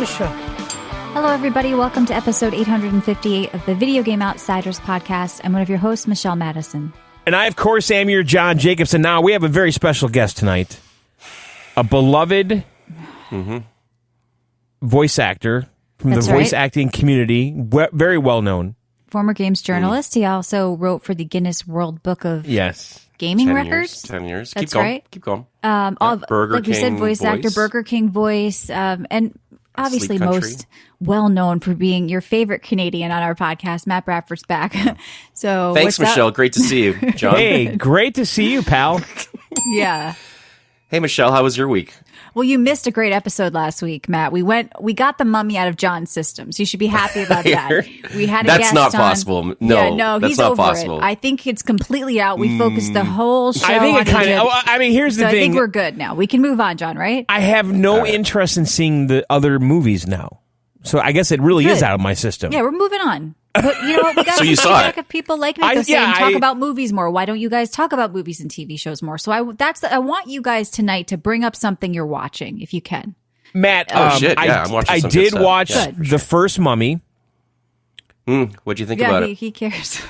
Michelle. Hello, everybody. Welcome to episode 858 of the Video Game Outsiders podcast. I'm one of your hosts, Michelle Madison. And I, of course, am your John Jacobson. Now, we have a very special guest tonight. A beloved voice actor from the voice acting community. Very well known. Former games journalist. He also wrote for the Guinness World Book of Gaming 10 Records. 10 years. That's Keep going. right. Keep going. Burger like King we said, voice actor, Burger King voice, and obviously most well-known for being your favorite Canadian on our podcast. Matt Bradford's back. So thanks, Michelle. Great to see you, John. Hey, great to see you, pal. Yeah. Hey, Michelle, how was your week? Well, you missed a great episode last week, Matt. We got the mummy out of John's system, so you should be happy about that. We had a that's guest not on. possible. No, no, that's he's not over possible. it. I think it's completely out. We focused the whole show. I think it on kind of. Egypt. I mean, here's the so thing. I think we're good now. We can move on, John. Right? I have no interest in seeing the other movies now, so I guess it really is out of my system. Yeah, we're moving on. But you know what? We got So some you saw feedback it. of people like me saying talk about movies more. Why don't you guys talk about movies and TV shows more? So I want you guys tonight to bring up something you're watching if you can. Matt, I'm watching I some did good stuff. watch Yeah, the first Mummy. What'd you think about it? He cares.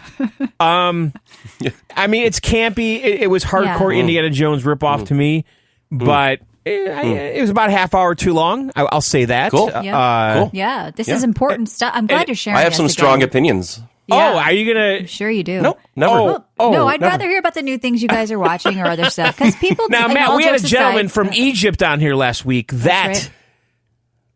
I mean, it's campy. It was hardcore Indiana Jones ripoff to me, but it was about a half hour too long. I'll say that. Cool. Cool. Yeah, this is important stuff. I'm glad you're sharing. I have some strong opinions. Yeah. Oh, are you gonna? I'm sure you do. Nope, never. No, I'd rather hear about the new things you guys are watching or other stuff because people. Now, Matt, we had a gentleman from Egypt on here last week that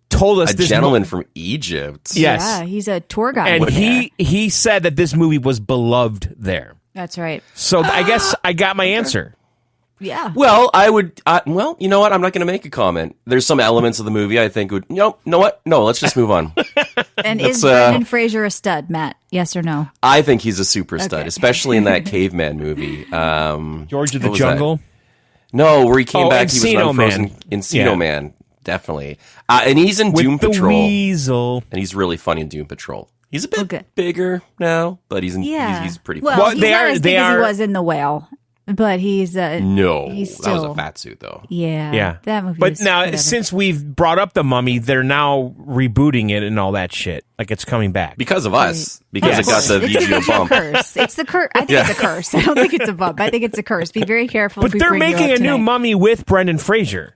told us a gentleman from Egypt. Yes, yeah, he's a tour guide, and he said that this movie was beloved there. That's right. So I guess I got my answer. Yeah. Well, I would. Well, you know what? I'm not going to make a comment. There's some elements of the movie I think would. You know what? No, let's just move on. And is Brendan Fraser a stud, Matt? Yes or no? I think he's a super stud, especially in that caveman movie. George of the Jungle? No, where he came back. He was Encino unfrozen. Encino Man, definitely. And he's in Doom the Patrol. Weasel. And he's really funny in Doom Patrol. He's a bit bigger now, but he's pretty funny. Well, he's not as big as he was in The Whale. But he's that was a fat suit though. Yeah. That movie. But now, since we've brought up the Mummy, they're now rebooting it and all that shit. Like it's coming back because of us. Because it got the VGO bump. It's the curse. I think it's a curse. I don't think it's a bump. I think it's a curse. Be very careful. But they're making a new Mummy with Brendan Fraser.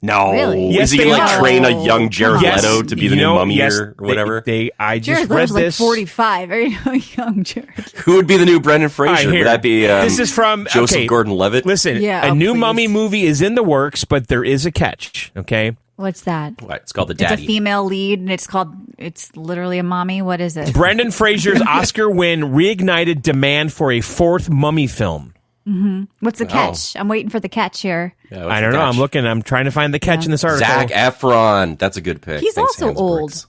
No, really? Is he going to train a young Jared Leto to be the new Mummy or whatever? I just Jared read Leto's this. Like 45. Very young Jared. Who would be the new Brendan Fraser? Would that be? This is from Joseph Gordon-Levitt. Listen, a new Mummy movie is in the works, but there is a catch. Okay, what's that? What? It's called The Daddy. It's a female lead, and it's literally a mommy. What is it? Brendan Fraser's Oscar win reignited demand for a fourth Mummy film. Mm-hmm. What's the catch? I'm waiting for the catch here. Yeah, I don't know. I'm looking. I'm trying to find the catch in this article. Zac Efron. That's a good pick. He's also old.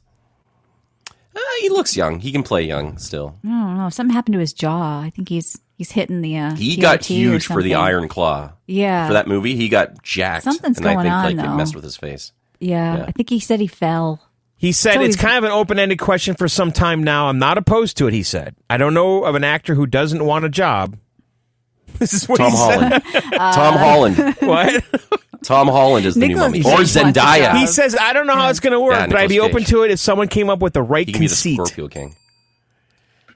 He looks young. He can play young still. I don't know. Something happened to his jaw. I think he's hitting the. He got huge for the Iron Claw. Yeah. For that movie, he got jacked. Something's and going I think, on, it though. messed with his face. Yeah. I think he said he fell. He said it's kind of an open-ended question for some time now. I'm not opposed to it, he said. I don't know of an actor who doesn't want a job. This is what Tom he Holland. said. Tom Holland. What? Tom Holland is the Nicholas new Mummy. Or Zendaya. He says, I don't know how it's going to work, but I'd be open to it if someone came up with the right he can conceit. Be the Scorpio King.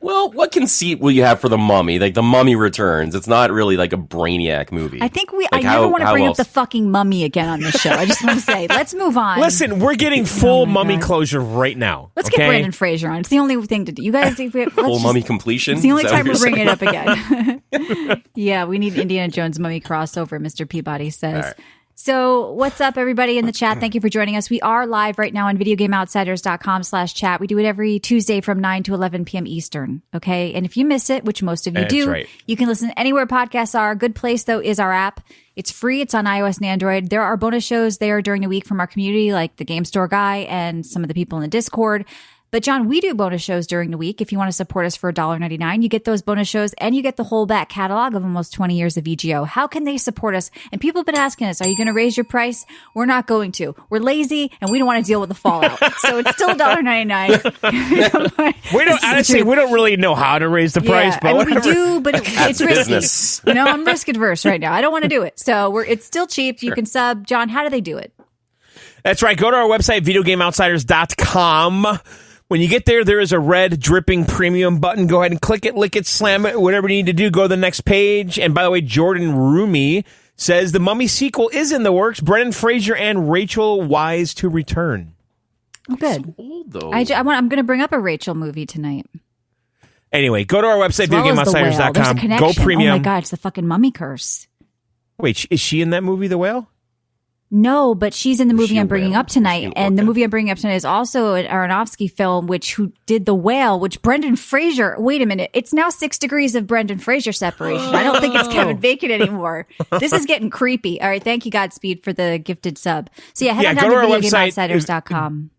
Well, what conceit will you have for the Mummy? Like the Mummy Returns. It's not really like a Brainiac movie. I think I never want to bring up the fucking Mummy again on this show. I just want to say, let's move on. Listen, we're getting full Mummy closure right now. Let's get Brendan Fraser on. It's the only thing to do. You guys, full Mummy completion. It's the only time we're bringing it up again. Yeah, we need Indiana Jones Mummy crossover. Mr. Peabody says. Right. So what's up, everybody in the chat? Thank you for joining us. We are live right now on videogameoutsiders.com/chat. We do it every Tuesday from 9 to 11 p.m. Eastern. Okay. And if you miss it, which most of you do, you can listen anywhere podcasts are. A good place, though, is our app. It's free. It's on iOS and Android. There are bonus shows there during the week from our community, like the Game Store guy and some of the people in the Discord. But John, we do bonus shows during the week. If you want to support us for $1.99, you get those bonus shows and you get the whole back catalog of almost 20 years of VGO. How can they support us? And people have been asking us, are you going to raise your price? We're not going to. We're lazy and we don't want to deal with the fallout. So it's still $1.99. We don't, honestly, we don't really know how to raise the price, but we do, but it's risky. You know, I'm risk adverse right now. I don't want to do it. So it's still cheap. You can sub. John, how do they do it? That's right. Go to our website, videogameoutsiders.com. When you get there is a red dripping premium button. Go ahead and click it, lick it, slam it, whatever you need to do. Go to the next page. And by the way, Jordan Rumi says the Mummy sequel is in the works. Brendan Fraser and Rachel Weisz to return. Oh, good. So old, though. I'm going to bring up a Rachel movie tonight. Anyway, go to our website, videogameoutsiders.com. Go premium. Oh my God, it's the fucking Mummy curse. Wait, is she in that movie, The Whale? No, but she's in the movie I'm bringing up tonight. And the okay. movie I'm bringing up tonight is also an Aronofsky film, who did The Whale, which Brendan Fraser, wait a minute, it's now 6 degrees of Brendan Fraser separation. I don't think it's Kevin Bacon anymore. This is getting creepy. All right, thank you, Godspeed, for the gifted sub. So head on down to videogameoutsiders.com.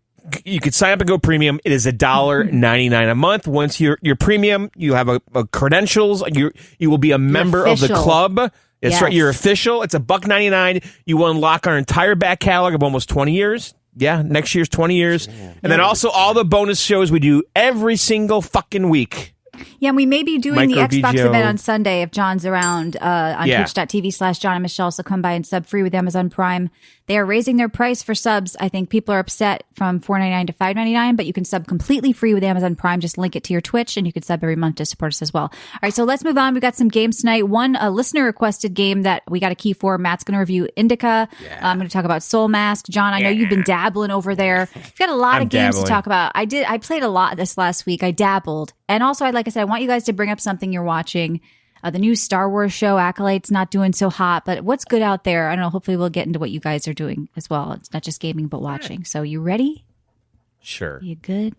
You could sign up and go premium. It is $1.99 a month. Once you're premium, you have a credentials. You will be a member of the club. That's right. You're official. It's $1.99. You will unlock our entire back catalog of almost 20 years. Yeah, next year's 20 years. And then also all the bonus shows we do every single fucking week. Yeah, and we may be doing Micro the Xbox VGO. event on Sunday if John's around on twitch.tv/John and Michelle. So come by and sub free with Amazon Prime. They are raising their price for subs. I think people are upset from $4.99 to $5.99, but you can sub completely free with Amazon Prime. Just link it to your Twitch and you can sub every month to support us as well. All right, so let's move on. We've got some games tonight. One, a listener requested game that we got a key for. Matt's going to review Indica. I'm going to talk about Soul Mask. John, I know you've been dabbling over there. You've got a lot of games to talk about. I played a lot this last week. I dabbled. And also, like I said, I want you guys to bring up something you're watching. The new Star Wars show, Acolyte's not doing so hot, but what's good out there? I don't know. Hopefully we'll get into what you guys are doing as well. It's not just gaming, but watching. So you ready? Sure. You good?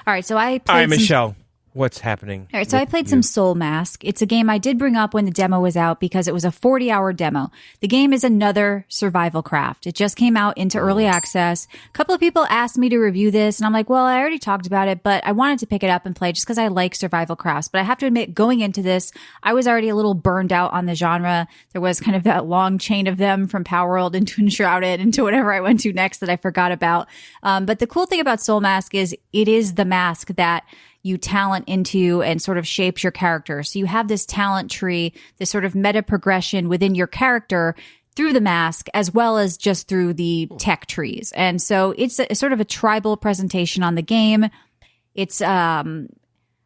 All right. So I played All right, Michelle. What's happening? All right, so I played some Soul Mask. It's a game I did bring up when the demo was out because it was a 40-hour demo. The game is another survival craft. It just came out into early access. A couple of people asked me to review this, and I'm like, well, I already talked about it, but I wanted to pick it up and play just because I like survival crafts. But I have to admit, going into this, I was already a little burned out on the genre. There was kind of that long chain of them from Power World into Enshrouded into whatever I went to next that I forgot about. But the cool thing about Soul Mask is it is the mask that you talent into and sort of shapes your character. So you have this talent tree, this sort of meta progression within your character through the mask, as well as just through the tech trees. And so it's a sort of a tribal presentation on the game. It's a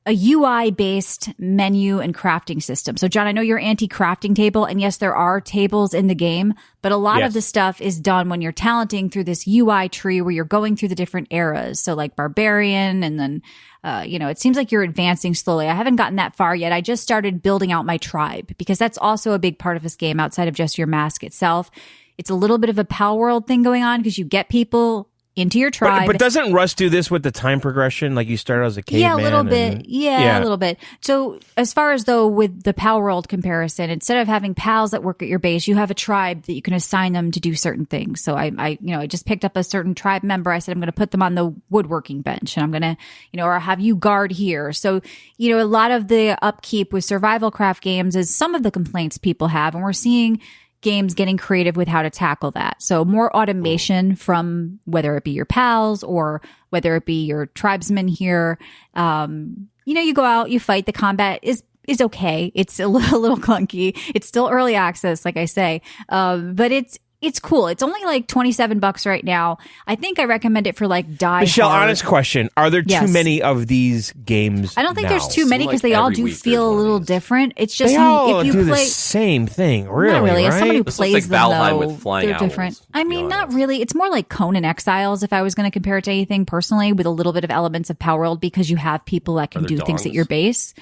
UI-based menu and crafting system. So, John, I know you're anti-crafting table, and yes, there are tables in the game, but a lot of the stuff is done when you're talenting through this UI tree where you're going through the different eras. So, like Barbarian, and then, it seems like you're advancing slowly. I haven't gotten that far yet. I just started building out my tribe because that's also a big part of this game outside of just your mask itself. It's a little bit of a Pal World thing going on because you get people into your tribe. But doesn't Rust do this with the time progression? Like you start as a caveman? Yeah, a little bit. Yeah, a little bit. So as far as though with the Pal World comparison, instead of having pals that work at your base, you have a tribe that you can assign them to do certain things. So I just picked up a certain tribe member. I said, I'm going to put them on the woodworking bench and I'm going to, or have you guard here. So, a lot of the upkeep with survival craft games is some of the complaints people have. And we're seeing games getting creative with how to tackle that. So more automation from whether it be your pals or whether it be your tribesmen here. You go out, you fight. The combat is okay. It's a little clunky. It's still early access, like I say. But it's cool. It's only like $27 right now. I think I recommend it for like Die Michelle, Hard. honest question. Are there too many of these games I don't think now? there's too many because they all do feel a little different. It's just they all if you do play the same thing, really, not really. right? As somebody who This plays looks like them, Valheim though, with flying they're owls, different. I to be mean, not honest. really. It's more like Conan Exiles if I was going to compare it to anything personally, with a little bit of elements of Power World because you have people that can do things at your base.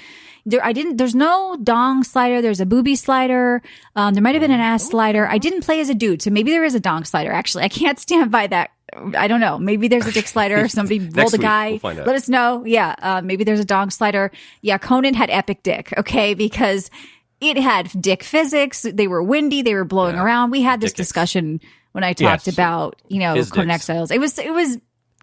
There's no dong slider. There's a booby slider. There might have been an ass slider. I didn't play as a dude, so maybe there is a dong slider. Actually, I can't stand by that. I don't know. Maybe there's a dick slider. Somebody rolled a guy. We'll find out. Let us know. Yeah. Maybe there's a dong slider. Yeah. Conan had epic dick. Okay. Because it had dick physics. They were windy. They were blowing around. We had this discussion when I talked about, Conan Exiles. It was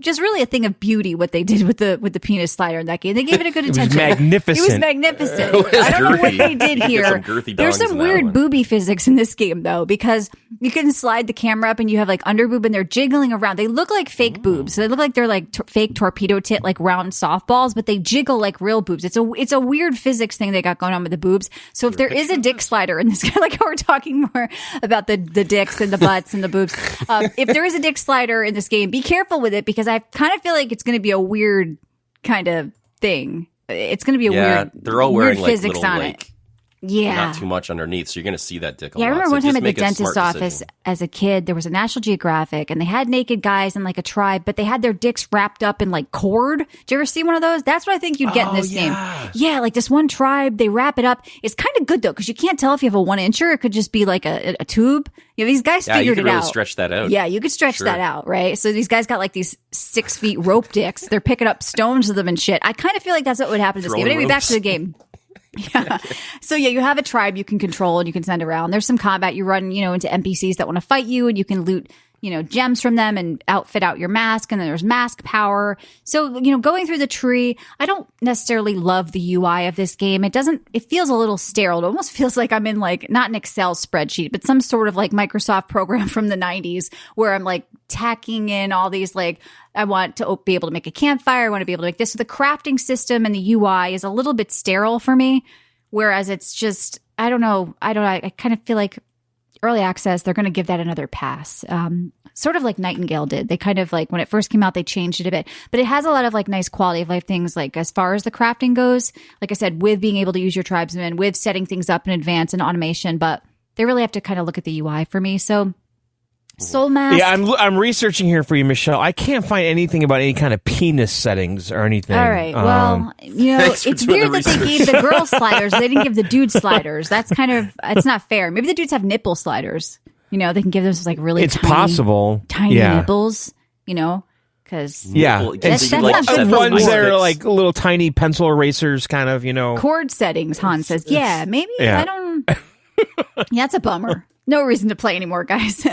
just really a thing of beauty what they did with the penis slider in that game. They gave it a good attention. It was magnificent. It was magnificent. I don't know what they did here. There's some weird booby physics in this game though, because you can slide the camera up and you have like under boob and they're jiggling around. They look like fake boobs. So they look like they're like fake torpedo tit, like round softballs, but they jiggle like real boobs. It's a weird physics thing they got going on with the boobs. So if there is a dick slider in this game, like how we're talking more about the dicks and the butts and the boobs, if there is a dick slider in this game, be careful with it because I kind of feel like it's going to be a weird kind of thing. It's going to be a weird. They're all wearing weird physics little, on it. Yeah. Not too much underneath, so you're going to see that dick a lot. I remember one so time at the make a dentist's smart office decision. as a kid, there was a National Geographic and they had naked guys in like a tribe, but they had their dicks wrapped up in like cord. Did you ever see one of those? That's what I think you'd get in this game. Yeah, like this one tribe, they wrap it up. It's kind of good though, because you can't tell if you have a 1-incher. It could just be like a tube. You know, these guys figured you could it really out. Stretch that out. Yeah, you could stretch that out, right? So these guys got like these 6 feet rope dicks. They're picking up stones with them and shit. I kind of feel like that's what would happen in this game. But anyway, back to the game. Yeah. So yeah, you have a tribe you can control and you can send around. There's some combat. You run, into NPCs that want to fight you and you can loot, gems from them and outfit out your mask. And then there's mask power. So, going through the tree, I don't necessarily love the UI of this game. It feels a little sterile. It almost feels like I'm in like, not an Excel spreadsheet, but some sort of like Microsoft program from the 90s where I'm like tacking in all these like, I want to be able to make a campfire. I want to be able to make this. So the crafting system and the UI is a little bit sterile for me. Whereas it's just, I don't know. I kind of feel like early access, they're going to give that another pass. Sort of like Nightingale did. They kind of like, when it first came out, they changed it a bit. But it has a lot of like nice quality of life things, like as far as the crafting goes, like I said, with being able to use your tribesmen, with setting things up in advance and automation. But they really have to kind of look at the UI for me. So Soul Mask. Yeah, I'm researching here for you, Michelle. I can't find anything about any kind of penis settings or anything. All right. Well, it's weird that they gave the girl sliders. They didn't give the dude sliders. That's it's not fair. Maybe the dudes have nipple sliders. They can give those like really possible. Tiny nipples, because that's not good for ones that are like little tiny pencil erasers kind of, Chord settings, Han says. Yeah, maybe. Yeah. I don't. Yeah, it's a bummer. No reason to play anymore, guys.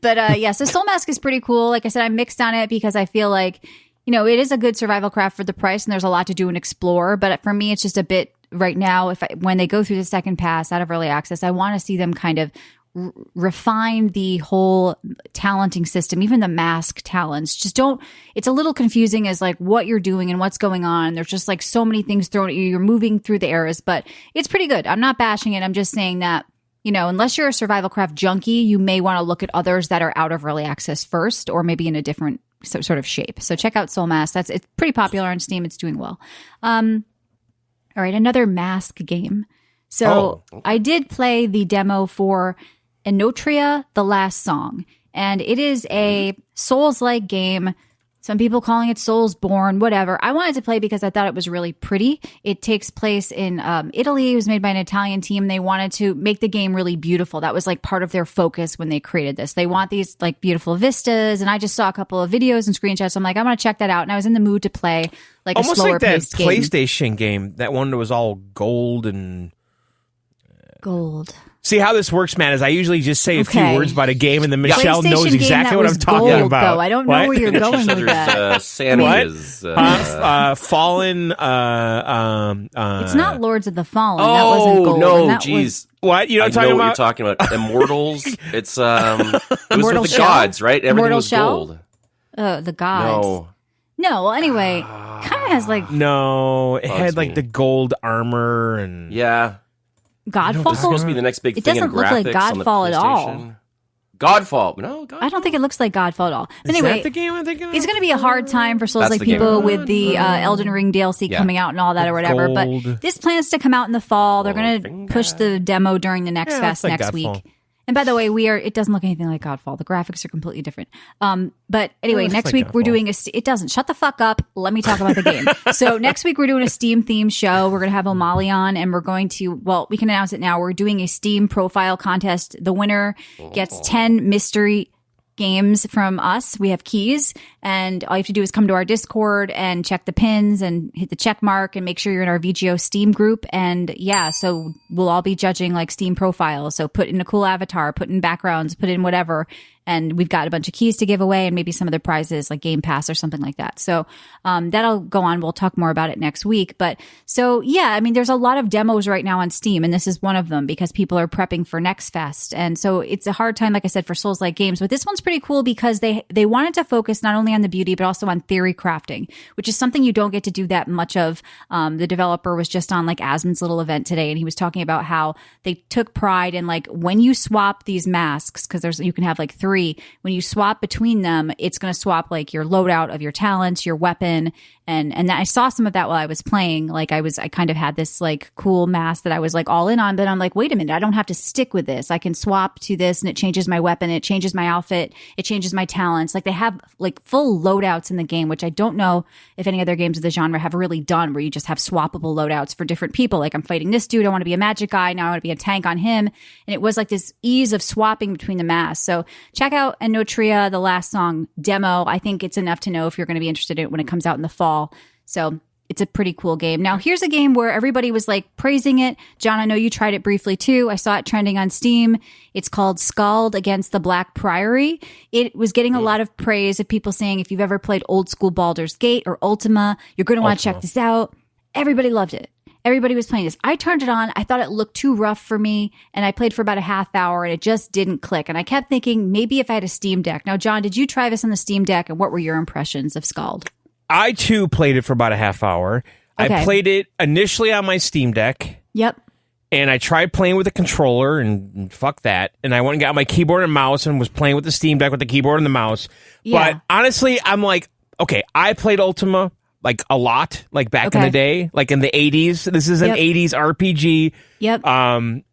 But so Soul Mask is pretty cool. Like I said, I'm mixed on it because I feel like, it is a good survival craft for the price and there's a lot to do and explore. But for me, it's just a bit right now, when they go through the second pass out of early access, I want to see them kind of refine the whole talenting system, even the mask talents. It's a little confusing as like what you're doing and what's going on. There's just like so many things thrown at you. You're moving through the eras, but it's pretty good. I'm not bashing it. I'm just saying that, unless you're a survival craft junkie, you may want to look at others that are out of early access first, or maybe in a different sort of shape. So check out Soul Mask. It's pretty popular on Steam. It's doing well. All right, another mask game. So I did play the demo for Enotria, The Last Song, and it is a Souls-like game. Some people calling it Soulsborne, whatever. I wanted to play because I thought it was really pretty. It takes place in Italy. It was made by an Italian team. They wanted to make the game really beautiful. That was like part of their focus when they created this. They want these like beautiful vistas. And I just saw a couple of videos and screenshots. So I'm like, I'm going to check that out. And I was in the mood to play like almost a slower like that paced game. PlayStation game, that one that was all gold and gold. See how this works, man, is I usually just say a few words about a game and then Michelle PlayStation knows exactly what I'm talking gold, about. Though. I don't know where you're going with that. Sandwiches. Fallen. It's not Lords of the Fallen. That wasn't gold. No, jeez. What? You know what I know I'm what talking you're talking about. Immortals. It's it was Immortal with the Shell? gods, right? Everything Immortal was Shell? gold. The gods. No. Well, anyway, kind of has like no. It had like the gold armor and yeah. Godfall. It's supposed to be the next big thing in graphics. It doesn't look like Godfall at all. Godfall. No, Godfall. I don't think it looks like Godfall at all. Is anyway, that the game I'm thinking of? It's going to be a hard time for Souls-like people with the Elden Ring DLC coming out and all that or whatever. Gold. But this plans to come out in the fall. They're going to push the demo during the next fest like next Godfall. week. And by the way, it doesn't look anything like Godfall. The graphics are completely different. But anyway, next week we're doing it doesn't. Shut the fuck up. Let me talk about the game. So next week we're doing a Steam themed show. We're going to have O'Malley on and we're going to, we can announce it now. We're doing a Steam profile contest. The winner gets 10 mystery games from us. We have keys and all you have to do is come to our Discord and check the pins and hit the check mark and make sure you're in our VGO Steam group. And so we'll all be judging like Steam profiles. So put in a cool avatar, put in backgrounds, put in whatever. and we've got a bunch of keys to give away and maybe some other prizes like Game Pass or something like that. So that'll go on. We'll talk more about it next week. But so, yeah, I mean, there's a lot of demos right now on Steam, and this is one of them because people are prepping for Next Fest. And so it's a hard time, like I said, for Souls-like games. But this one's pretty cool because they wanted to focus not only on the beauty, but also on theory crafting, which is something you don't get to do that much of. The developer was just on like Asmon's little event today, and he was talking about how they took pride in like when you swap these masks, because you can have like 3. When you swap between them, it's going to swap like your loadout of your talents, your weapon, and I saw some of that while I was playing. Like I kind of had this like cool mask that I was like all in on, but I'm like, wait a minute, I don't have to stick with this. I can swap to this, and it changes my weapon, it changes my outfit, it changes my talents. Like they have like full loadouts in the game, which I don't know if any other games of the genre have really done, where you just have swappable loadouts for different people. Like I'm fighting this dude, I want to be a magic guy, now I want to be a tank on him, and it was like this ease of swapping between the masks. So check out Enotria, the last song demo. I think it's enough to know if you're going to be interested in it when it comes out in the fall. So it's a pretty cool game. Now, here's a game where everybody was like praising it. John, I know you tried it briefly too. I saw it trending on Steam. It's called Scald Against the Black Priory. It was getting a lot of praise of people saying if you've ever played old school Baldur's Gate or Ultima, you're going to want to check this out. Everybody loved it. Everybody was playing this. I turned it on. I thought it looked too rough for me, and I played for about a half hour, and it just didn't click. And I kept thinking maybe if I had a Steam Deck. Now, John, did you try this on the Steam Deck, and what were your impressions of Scald? I, too, played it for about a half hour. Okay. I played it initially on my Steam Deck. Yep. And I tried playing with a controller, and fuck that. And I went and got my keyboard and mouse and was playing with the Steam Deck with the keyboard and the mouse. Yeah. But honestly, I'm like, okay, I played Ultima like a lot, like back in the day, like in the 80s. This is an 80s RPG. Yep. And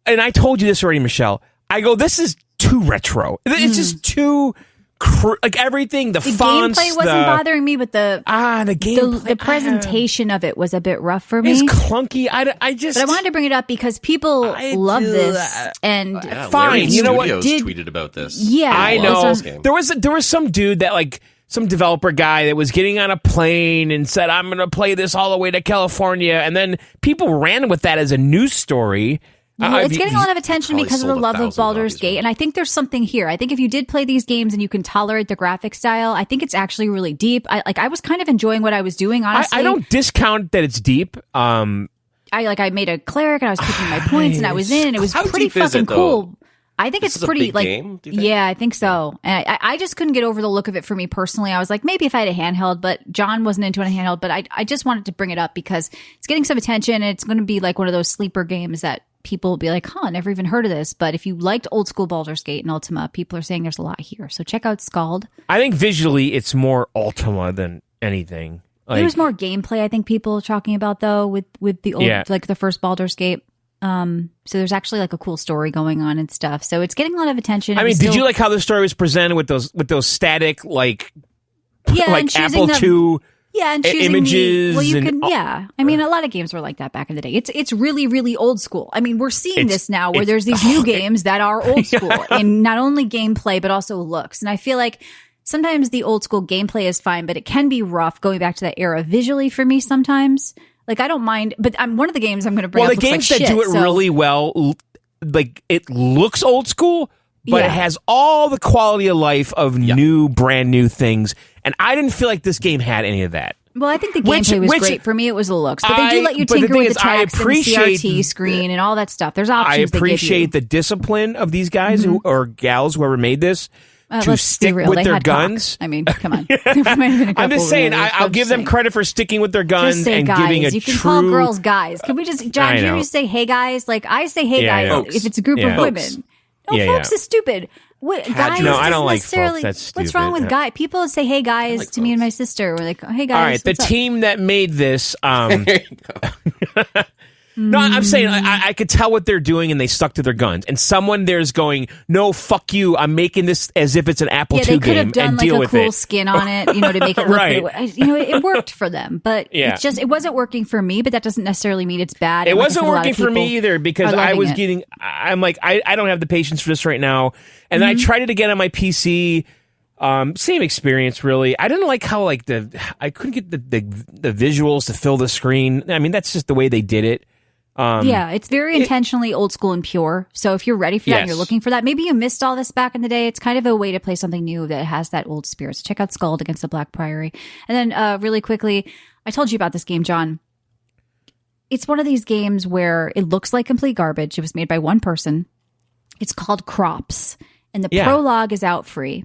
I told you this already, Michelle. I go, this is too retro. It's just too... like everything, the fonts, gameplay wasn't bothering me, but the gameplay, the presentation of it was a bit rough for me. It's clunky. But I wanted to bring it up because people love this, and fine. You know what? Tweeted about this. Yeah, I know. There was some dude that like some developer guy that was getting on a plane and said, "I'm going to play this all the way to California," and then people ran with that as a news story. It's getting a lot of attention because of the love of Baldur's Gate, and I think there's something here. I think if you did play these games and you can tolerate the graphic style, I think it's actually really deep. I was kind of enjoying what I was doing, honestly. I don't discount that it's deep. I made a cleric and I was picking my points and I was in, and it was pretty fucking cool. I think it's pretty like game, yeah, I think so. And I just couldn't get over the look of it for me personally. I was like, maybe if I had a handheld, but John wasn't into a handheld. But I just wanted to bring it up because it's getting some attention, and it's going to be like one of those sleeper games that people will be like, huh, never even heard of this. But if you liked old school Baldur's Gate and Ultima, people are saying there's a lot here. So check out Scald. I think visually it's more Ultima than anything. Like, there's more gameplay, I think people are talking about though with the old like the first Baldur's Gate. So there's actually like a cool story going on and stuff. So it's getting a lot of attention. I mean, did you like how the story was presented with those static like Apple II and images? I mean, a lot of games were like that back in the day. It's really, really old school. I mean, we're seeing this now where there's these new games that are old school in not only gameplay but also looks. And I feel like sometimes the old school gameplay is fine, but it can be rough going back to that era visually for me sometimes. Like, I don't mind, but one of the games I'm going to bring up looks like shit. Well, the games that do it really well, like, it looks old school, but it has all the quality of life of brand new things. And I didn't feel like this game had any of that. Well, I think the gameplay was great. For me, it was the looks. But they do let you tinker with the text and the CRT screen and all that stuff. There's options. I appreciate the discipline of these guys or gals, whoever made this. To stick with their guns. I mean, come on. I'm just saying, I'll give them credit for sticking with their guns and giving a true... You can call girls guys. Can we just, John, do you say hey guys? Like, I say hey guys if it's a group of women. No, folks is stupid. Guys, no, I don't like folks. That's stupid. What's wrong with guys? People say hey guys to me and my sister. We're like, hey guys. All right, the team that made this... No, I'm saying I could tell what they're doing, and they stuck to their guns. And someone there's going, "No, fuck you! I'm making this as if it's an Apple II game and deal with it." Yeah, they could have done like a cool skin on it, to make it look right. It worked for them, but it wasn't working for me. But that doesn't necessarily mean it's bad. It wasn't working for me either because I was getting. I'm like, I don't have the patience for this right now. And then I tried it again on my PC. Same experience, really. I didn't like how I couldn't get the visuals to fill the screen. I mean, that's just the way they did it. Yeah, it's very intentionally old school and pure. So if you're ready for that and Yes. you're looking for that, maybe you missed all this back in the day. It's kind of a way to play something new that has that old spirit. So check out Skald Against the Black Priory. And then really quickly, I told you about this game, John. It's one of these games where it looks like complete garbage. It was made by one person. It's called Crops. And the prologue is out free.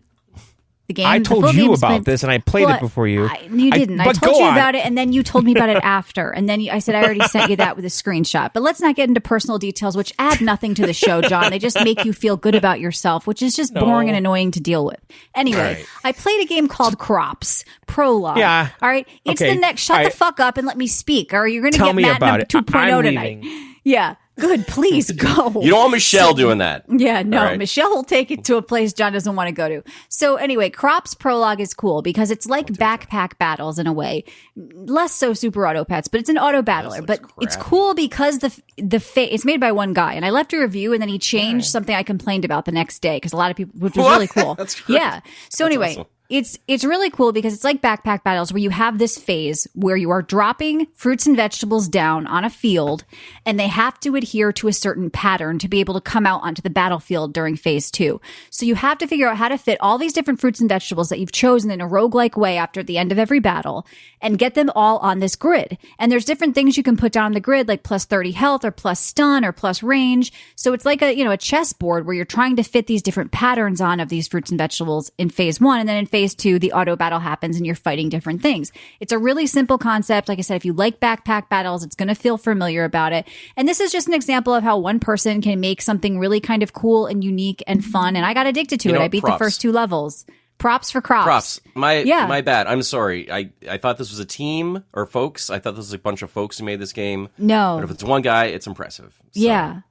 The game. I told you about this, and I played it before you. You didn't. I told you about it, and then you told me about it after. And then I said I already sent you that with a screenshot. But let's not get into personal details, which add nothing to the show, John. They just make you feel good about yourself, which is just boring and annoying to deal with. Anyway, I played a game called Crops Prologue. Yeah. All right. It's Okay. the next. Shut the fuck up and let me speak, or you're going to get me mad about at it. 2.0 I'm tonight. leaving. Yeah. Good. Please go. You don't want Michelle doing that. Yeah, no, All right. Michelle will take it to a place John doesn't want to go to. So anyway, Crops Prologue is cool because it's like backpack battles in a way. Less so Super Auto Pets, but it's an auto battler. But it's cool because it's made by one guy. And I left a review and then he changed something I complained about the next day because a lot of people, which was really cool. That's great. Yeah. So anyway, awesome. It's really cool because it's like backpack battles where you have this phase where you are dropping fruits and vegetables down on a field and they have to adhere to a certain pattern to be able to come out onto the battlefield during phase 2. So you have to figure out how to fit all these different fruits and vegetables that you've chosen in a roguelike way after the end of every battle and get them all on this grid. And there's different things you can put down on the grid like plus 30 health or plus stun or plus range. So it's like a chessboard where you're trying to fit these different patterns on of these fruits and vegetables in phase 1. And then in phase 2, the auto battle happens and you're fighting different things. It's a really simple concept. Like I said, if you like backpack battles, it's going to feel familiar about it. And this is just an example of how one person can make something really kind of cool and unique and fun. And I got addicted to it. I beat the first 2 levels. Props for Crops. Props. My bad. I'm sorry. I thought this was a team or folks. I thought this was a bunch of folks who made this game. No. But if it's one guy, it's impressive. So Yeah.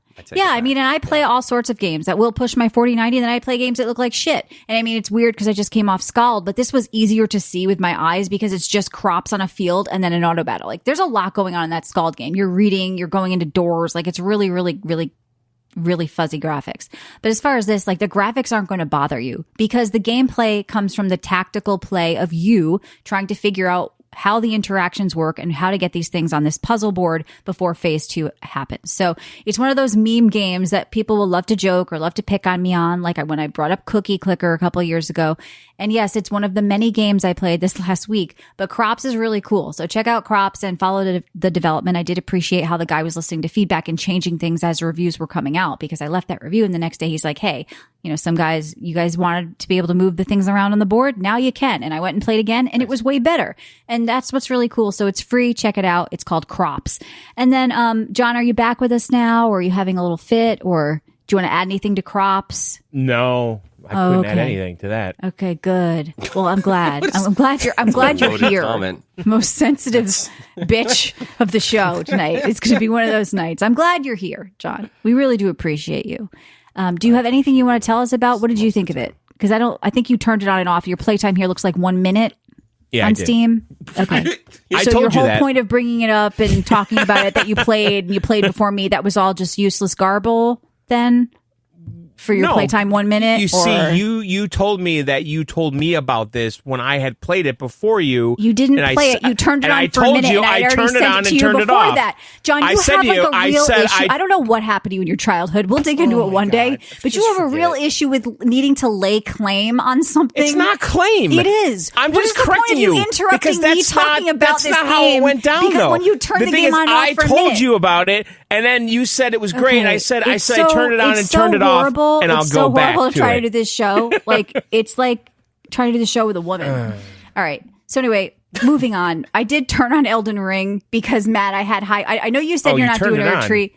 I mean, and I play all sorts of games that will push my 4090, and then I play games that look like shit. And I mean, it's weird because I just came off Scald, but this was easier to see with my eyes because it's just crops on a field and then an auto battle. Like, there's a lot going on in that Scald game. You're reading, you're going into doors. Like, it's really, really, really, really fuzzy graphics. But as far as this, like, the graphics aren't going to bother you because the gameplay comes from the tactical play of you trying to figure out how the interactions work and how to get these things on this puzzle board before phase 2 happens. So it's one of those meme games that people will love to joke or love to pick on me on, like when I brought up Cookie Clicker a couple of years ago. And yes, it's one of the many games I played this last week, but Crops is really cool. So check out Crops and follow the development. I did appreciate how the guy was listening to feedback and changing things as reviews were coming out because I left that review and the next day he's like, hey, you guys wanted to be able to move the things around on the board. Now you can. And I went and played again and it was way better. And that's what's really cool. So it's free. Check it out. It's called Crops. And then, John, are you back with us now or are you having a little fit or do you want to add anything to Crops? No, I couldn't add anything to that. Okay, good. Well, I'm glad. I'm glad you're here. Comment. Most sensitive bitch of the show tonight. It's going to be one of those nights. I'm glad you're here, John. We really do appreciate you. Do you have anything you want to tell us about? What did you think of it? Because I think you turned it on and off. Your playtime here looks like 1 minute on Steam. Okay. I So told your you whole that. point of bringing it up and talking about it that you played and you played before me, that was all just useless garble then? For your playtime 1 minute? You see, you told me that you told me about this when I had played it before you. You didn't play it. You turned it on for a minute, and I already sent it to you before that. John, you have like a real issue. I don't know what happened to you in your childhood. We'll dig into it one day. But you have a real issue with needing to lay claim on something. It's not claim. It is. I'm What just is the point correcting of you you interrupting because me talking about that's this not how game? it went down. Because though when you turned the thing game is, on and off I for a told minute. you about it, and then you said it was great. And I said I turned it on and so turned it off, and I'll it's go so back horrible to try it. to do this show. Like it's like trying to do the show with a woman. All right. So anyway, moving on. I did turn on Elden Ring because Matt, I had high. I know you said you're not doing a retreat.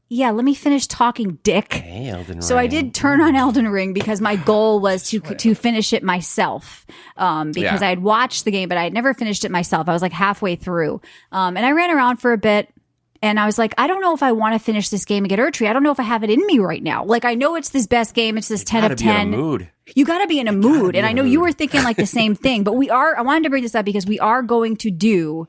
Yeah, let me finish talking, Dick. Hey, Elden Ring. So I did turn on Elden Ring because my goal was to finish it myself. Because I had watched the game, but I had never finished it myself. I was like halfway through, and I ran around for a bit. And I was like, I don't know if I want to finish this game and get Erdtree. I don't know if I have it in me right now. Like, I know it's this best game. It's this 10 of 10. You got to be in a mood. And I know you were thinking like the same thing. But I wanted to bring this up because we are going to do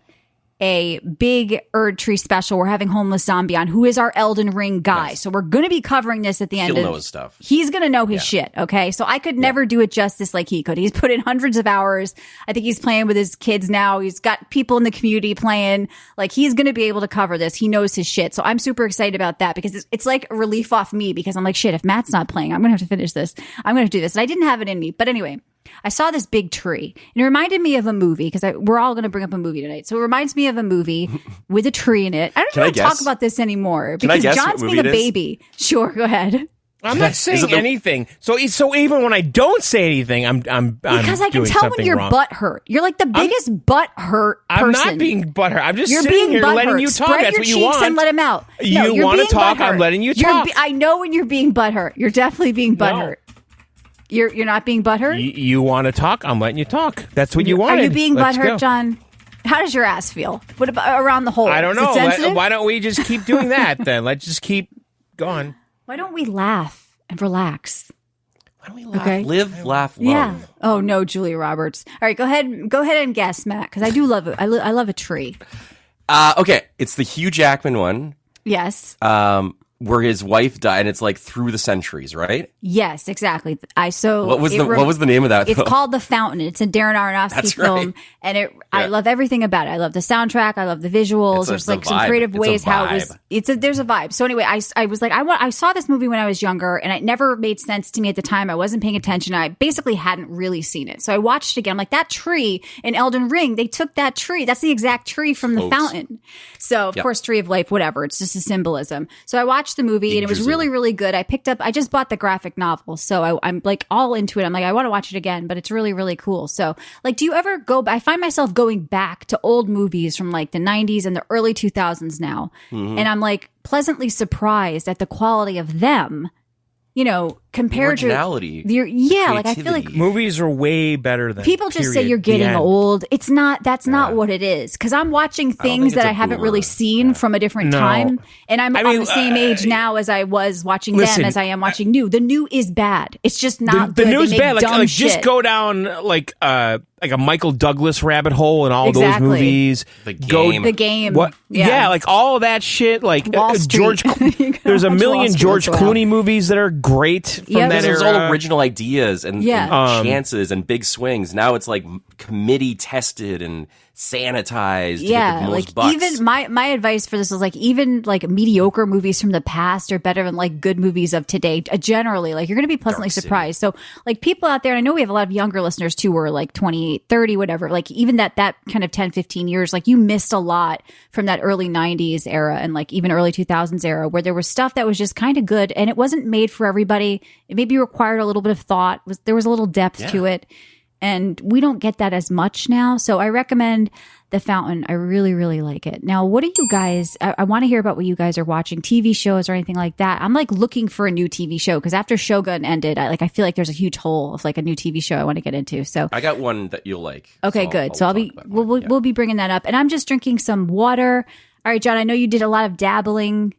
a big Erd Tree special. We're having Homeless Zombie on, who is our Elden Ring guy. Nice. So we're going to be covering this at the end. He'll know his stuff. He's going to know his shit, okay? So I could never do it justice like he could. He's put in hundreds of hours. I think he's playing with his kids now. He's got people in the community playing. Like, he's going to be able to cover this. He knows his shit. So I'm super excited about that because it's like a relief off me because I'm like, shit, if Matt's not playing, I'm going to have to finish this. I'm going to do this. And I didn't have it in me. But anyway, I saw this big tree and it reminded me of a movie because we're all going to bring up a movie tonight. So it reminds me of a movie with a tree in it. I don't want to talk about this anymore because John's being a baby. Sure, go ahead. I'm not saying anything. So even when I don't say anything, I'm because I can tell when you're butthurt. You're like the biggest butthurt person. I'm not being butthurt. I'm just sitting here letting you talk. Spread That's your what you cheeks want. And let him out. You want to talk? I'm letting you talk. I know when you're being butthurt. You're definitely being butthurt. You're not being butthurt? You want to talk? I'm letting you talk. That's what you wanted. Are you being butthurt, John? How does your ass feel? What about around the hole? I don't know. Why don't we just keep doing that then? Let's just keep going. Why don't we laugh and relax? Why don't we laugh? Okay. Live, laugh, love. Yeah. Oh no, Julia Roberts. All right, go ahead and guess, Matt, because I do love it. I love a tree. Okay, it's the Hugh Jackman one. Yes. Where his wife died, and it's like through the centuries, right? Yes, exactly. What was the name of that? It's called The Fountain. It's a Darren Aronofsky film, and I love everything about it. I love the soundtrack. I love the visuals. There's like some creative ways how it was. There's a vibe. So anyway, I was like, I saw this movie when I was younger, and it never made sense to me at the time. I wasn't paying attention. I basically hadn't really seen it, so I watched it again. I'm like, that tree in Elden Ring, they took that tree. That's the exact tree from The Fountain. So of course, Tree of Life, whatever. It's just a symbolism. So I watched the movie and it was really, really good. I just bought the graphic novel. So I'm like all into it. I'm like, I want to watch it again, but it's really, really cool. So like, do you ever I find myself going back to old movies from like the 90s and the early 2000s now. Mm-hmm. And I'm like pleasantly surprised at the quality of them. Compared to like I feel like movies are way better than people just say you're getting old. It's not. That's not what it is. Because I'm watching things that I haven't really seen from a different time, and I'm on the same age now as I was watching them as I am watching new. The new is bad. It's just not good. The new's bad. Like just go down like a Michael Douglas rabbit hole in all those movies. The Game. What? Yeah, like all of that shit. Like George. There's a million George Clooney movies that are great. There's all original ideas and chances and big swings. Now it's like committee tested and sanitized. To get the most bucks. Even my advice for this is like even like mediocre movies from the past are better than like good movies of today. Generally, like you're going to be pleasantly surprised. So like people out there, and I know we have a lot of younger listeners too, who are like 28, 30, whatever. Like even that kind of 10, 15 years, like you missed a lot from that early 90s era and like even early 2000s era where there was stuff that was just kind of good and it wasn't made for everybody. It maybe required a little bit of thought. There was a little depth to it. And we don't get that as much now. So I recommend The Fountain. I really, really like it. Now, what do you guys, I want to hear about what you guys are watching, TV shows or anything like that. I'm like looking for a new TV show because after Shogun ended, I feel like there's a huge hole of like a new TV show I want to get into. So I got one that you'll like. Okay, good. So we'll be bringing that up. And I'm just drinking some water. All right, John, I know you did a lot of dabbling.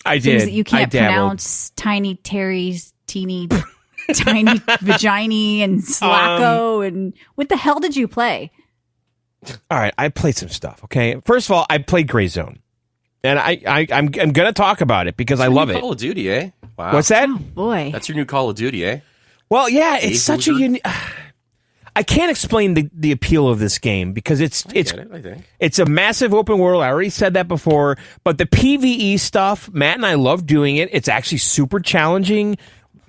I did. Things that you can't pronounce. Tiny Terry's, teeny... Tiny Vagina and Slacko and what the hell did you play? All right, I played some stuff. Okay, first of all, I played Gray Zone, and I'm gonna talk about it because I love it. Call of Duty, eh? Wow. What's that? Oh, boy, that's your new Call of Duty, eh? Well, yeah, it's such a unique. I can't explain the appeal of this game because it's a massive open world. I already said that before, but the PvE stuff, Matt and I love doing it. It's actually super challenging.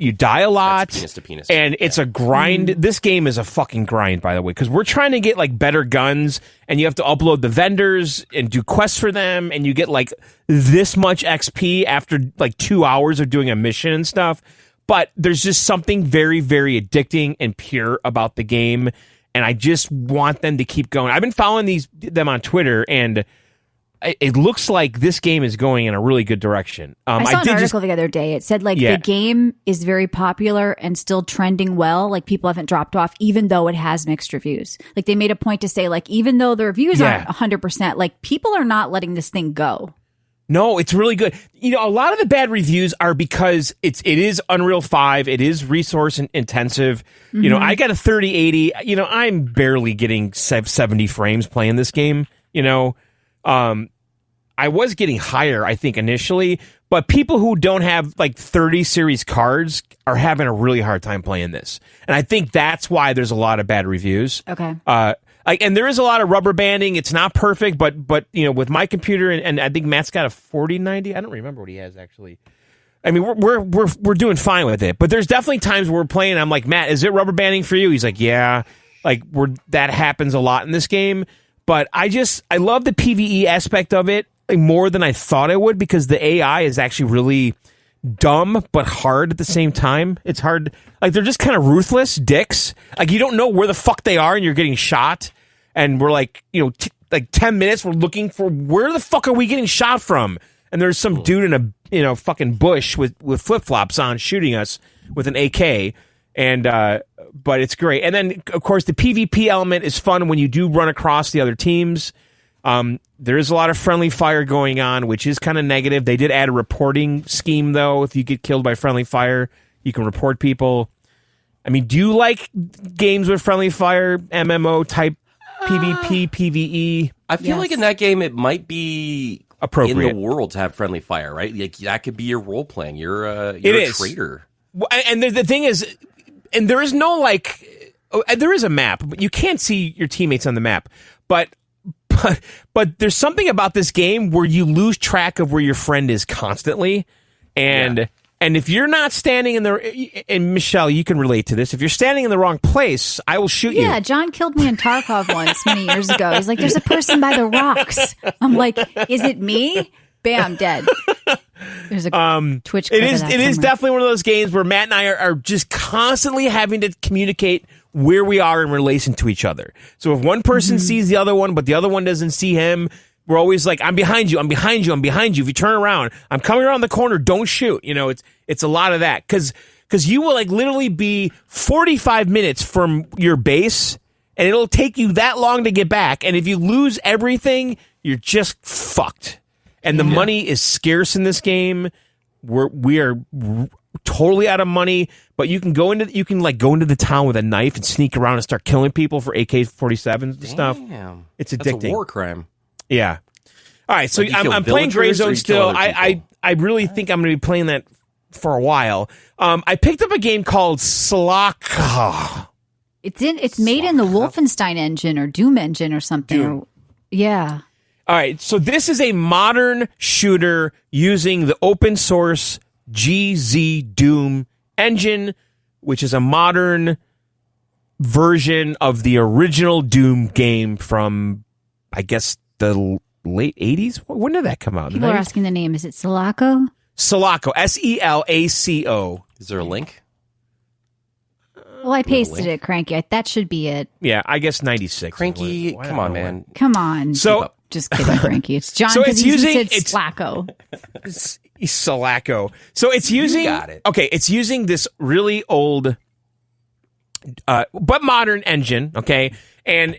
You die a lot, penis to penis. And it's a grind. This game is a fucking grind, by the way, because we're trying to get like better guns, and you have to upload the vendors and do quests for them, and you get like this much XP after like 2 hours of doing a mission and stuff. But there's just something very, very addicting and pure about the game, and I just want them to keep going. I've been following them on Twitter, and it looks like this game is going in a really good direction. I saw an article the other day. It said the game is very popular and still trending well. Like people haven't dropped off, even though it has mixed reviews. Like they made a point to say, like even though the reviews aren't 100%, like people are not letting this thing go. No, it's really good. A lot of the bad reviews are because it is Unreal 5. It is resource intensive. Mm-hmm. I got a 3080. I'm barely getting 70 frames playing this game. I was getting higher, I think, initially, but people who don't have like 30 series cards are having a really hard time playing this. And I think that's why there's a lot of bad reviews. Okay. And there is a lot of rubber banding. It's not perfect, but with my computer and I think Matt's got a 4090. I don't remember what he has actually. I mean, we're doing fine with it, but there's definitely times where we're playing. I'm like, Matt, is it rubber banding for you? He's like, yeah. Like that happens a lot in this game. But I love the PvE aspect of it more than I thought I would, because the AI is actually really dumb but hard at the same time. It's hard. Like, they're just kind of ruthless dicks. Like, you don't know where the fuck they are and you're getting shot. And we're like, like 10 minutes, we're looking for where the fuck are we getting shot from? And there's some dude in a fucking bush with flip-flops on shooting us with an AK. And but it's great. And then, of course, the PvP element is fun when you do run across the other teams. There is a lot of friendly fire going on, which is kind of negative. They did add a reporting scheme, though. If you get killed by friendly fire, you can report people. I mean, do you like games with friendly fire, MMO type PvP, PvE? I feel like in that game it might be appropriate in the world to have friendly fire, right? Like, that could be your role playing. You're a traitor. And the thing is, and there is no there is a map, but you can't see your teammates on the map. But there's something about this game where you lose track of where your friend is constantly, and if you're not standing in the, and Michelle, you can relate to this. If you're standing in the wrong place, I will shoot you. Yeah, John killed me in Tarkov once many years ago. He's like, "There's a person by the rocks." I'm like, "Is it me?" Bam, dead. There's a Twitch. It is definitely one of those games where Matt and I are just constantly having to communicate where we are in relation to each other. So if one person sees the other one, but the other one doesn't see him, we're always like, I'm behind you, I'm behind you, I'm behind you. If you turn around, I'm coming around the corner, don't shoot. It's a lot of that. Because you will like literally be 45 minutes from your base, and it'll take you that long to get back. And if you lose everything, you're just fucked. And the money is scarce in this game. We are totally out of money, but you can go into the town with a knife and sneak around and start killing people for AK-47s and stuff. It's addicting. That's a war crime. Yeah. All right, so I'm playing Gray Zone still. I really think I'm going to be playing that for a while. I picked up a game called Slaka. It's made in the Wolfenstein engine or Doom engine or something. Yeah. All right, so this is a modern shooter using the open source GZ Doom engine, which is a modern version of the original Doom game from, I guess, the late 80s? When did that come out? People are asking the name. Is it Selaco? Selaco. Selaco. Is there a link? Well, I pasted it, Cranky. That should be it. Yeah, I guess 96. Cranky, come on, man. Come on. So, just kidding, Cranky. It's John. So it's using Selaco. Selaco. So it's using. You got it. Okay, it's using this really old, but modern engine. Okay, and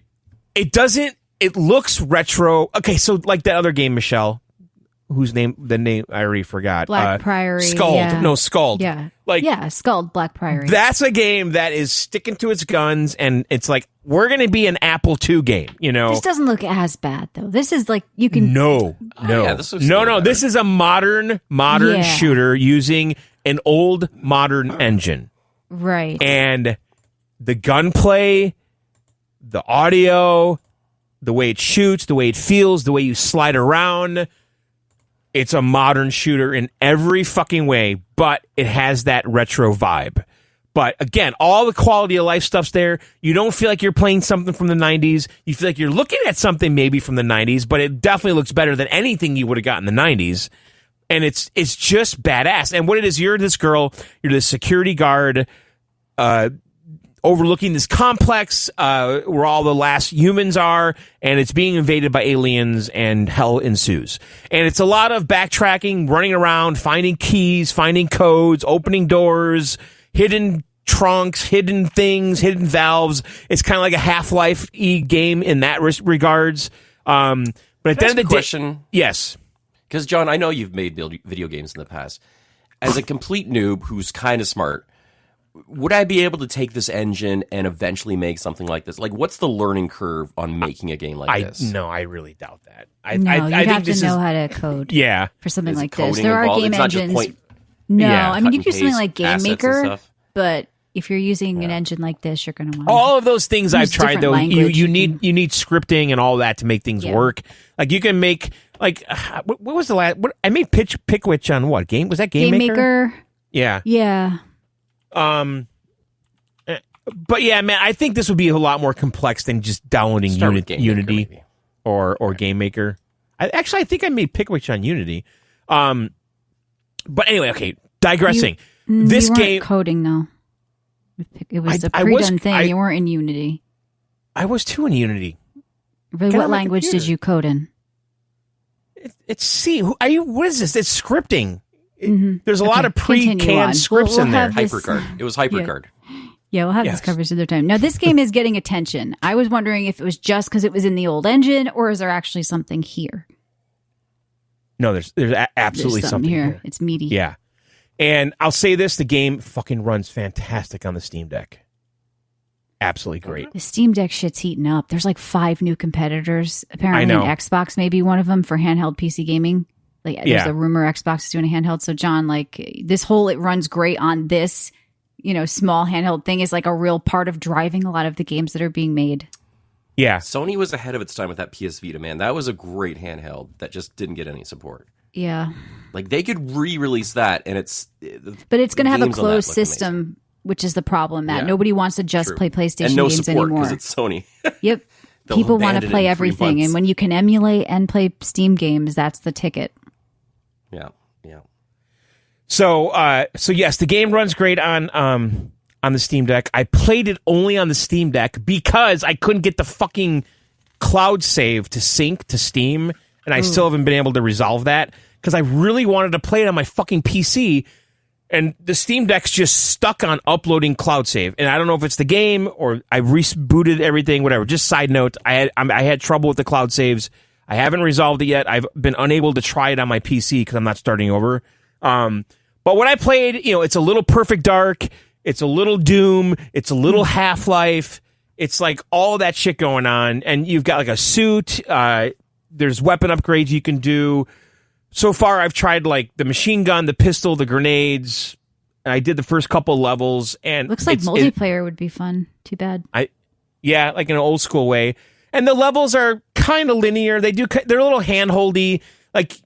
it doesn't. It looks retro. Okay, so like that other game, Michelle, the name I already forgot. Black Priory. Skald. Yeah. No, Skald. Yeah. Skald, Black Priory. That's a game that is sticking to its guns, and it's like, we're going to be an Apple II game, This doesn't look as bad, though. This is like, you can... No. This is a modern shooter using an old modern engine. Right. And the gunplay, the audio, the way it shoots, the way it feels, the way you slide around... It's a modern shooter in every fucking way, but it has that retro vibe. But again, all the quality of life stuff's there. You don't feel like you're playing something from the 90s. You feel like you're looking at something maybe from the 90s, but it definitely looks better than anything you would have got in the 90s. And it's just badass. And what it is, you're this girl, you're this security guard, overlooking this complex where all the last humans are, and it's being invaded by aliens, and hell ensues. And it's a lot of backtracking, running around, finding keys, finding codes, opening doors, hidden trunks, hidden things, hidden valves. It's kind of like a Half-Life-y game in that regards. But at the end of the day... Yes. Because, John, I know you've made video games in the past. As a complete noob who's kind of smart... would I be able to take this engine and eventually make something like this? Like, what's the learning curve on making a game like this? No, I really doubt that. You'd have to know how to code. Yeah, for something like this. There are game engines. No, I mean you can do something like Game Maker, but if you're using an engine like this, you're going to want all of those things I've tried though. You need scripting and all that to make things work. Like you can make what was the last? I made Pickwitch on what game? Was that Game Maker? Yeah. Yeah. But yeah, man, I think this would be a lot more complex than just downloading Unity or Game Maker. I think I made Pickwitch on Unity. But anyway, okay, digressing. This you weren't game coding though. It was a pre-done thing. You weren't in Unity. I was too in Unity. But what language did you code in? It's C. What is this? It's scripting. There's a lot of pre-canned scripts in there. HyperCard. It was HyperCard. Yeah, we'll have this covered another time. Now, this game is getting attention. I was wondering if it was just because it was in the old engine, or is there actually something here? No, there's absolutely something here. It's meaty. Yeah. And I'll say this, the game fucking runs fantastic on the Steam Deck. Absolutely great. The Steam Deck shit's heating up. There's like 5 new competitors. Apparently an Xbox may be one of them for handheld PC gaming. There's a rumor Xbox is doing a handheld. So John, this whole it runs great on this, small handheld thing is like a real part of driving a lot of the games that are being made. Yeah. Sony was ahead of its time with that PS Vita, man. That was a great handheld that just didn't get any support. Yeah. Like they could re-release that and but it's going to have a closed system, amazing. Which is the problem, Matt. Nobody wants to just play PlayStation no games support, anymore. Because it's Sony. Yep. People want to play everything. And when you can emulate and play Steam games, that's the ticket. Yeah. So yes, the game runs great on the Steam Deck. I played it only on the Steam Deck because I couldn't get the fucking cloud save to sync to Steam, and I still haven't been able to resolve that because I really wanted to play it on my fucking PC, and the Steam Deck's just stuck on uploading cloud save. And I don't know if it's the game or I rebooted everything, whatever. Just side note, I had trouble with the cloud saves. I haven't resolved it yet. I've been unable to try it on my PC because I'm not starting over. But when I played, it's a little Perfect Dark, it's a little Doom, it's a little Half-Life. It's like all of that shit going on, and you've got like a suit. There's weapon upgrades you can do. So far, I've tried like the machine gun, the pistol, the grenades. And I did the first couple levels, and looks like multiplayer would be fun. Too bad. Like in an old school way. And the levels are kind of linear. They're a little handholdy. Like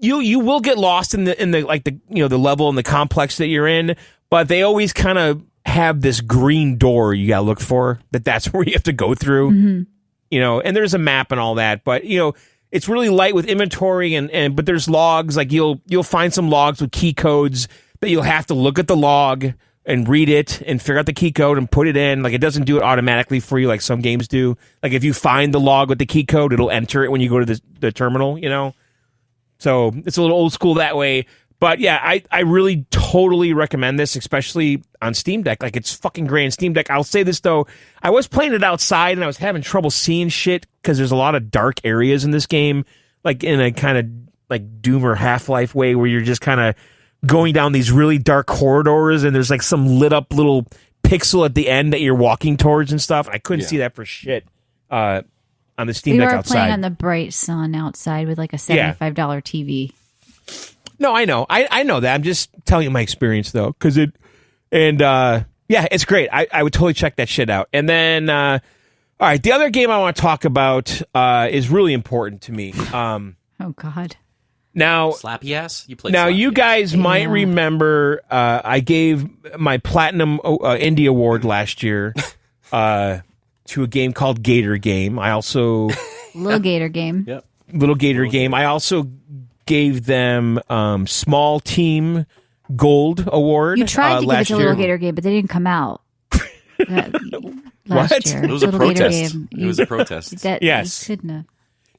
you will get lost in the level and the complex that you're in, but they always kind of have this green door you gotta look for. That's where you have to go through. Mm-hmm. And there's a map and all that, but it's really light with inventory but there's logs. Like you'll find some logs with key codes that you'll have to look at the log and read it and figure out the key code and put it in. Like it doesn't do it automatically for you like some games do. Like if you find the log with the key code, it'll enter it when you go to the terminal, So it's a little old school that way. But yeah, I really totally recommend this, especially on Steam Deck. Like it's fucking great on Steam Deck. I'll say this though, I was playing it outside and I was having trouble seeing shit because there's a lot of dark areas in this game, like in a kind of like Doom or Half-Life way where you're just kind of going down these really dark corridors and there's like some lit up little pixel at the end that you're walking towards and stuff. I couldn't see that for shit on the Steam Deck outside. We were playing on the bright sun outside with like a $75 TV. No, I know. I know that. I'm just telling you my experience though, because it's great. I would totally check that shit out. And then, all right, the other game I want to talk about is really important to me. Oh God. Now, Slappy Ass? You played now, Slappy you guys might remember I gave my Platinum Indie Award last year to a game called Gator Game. I also... Little Gator Game. Yep. Little Gator Game. I also gave them Small Team Gold Award. You tried to give it to Little Gator Game, but they didn't come out. Last year. It was a protest. It was a protest. Yes. You couldn't have.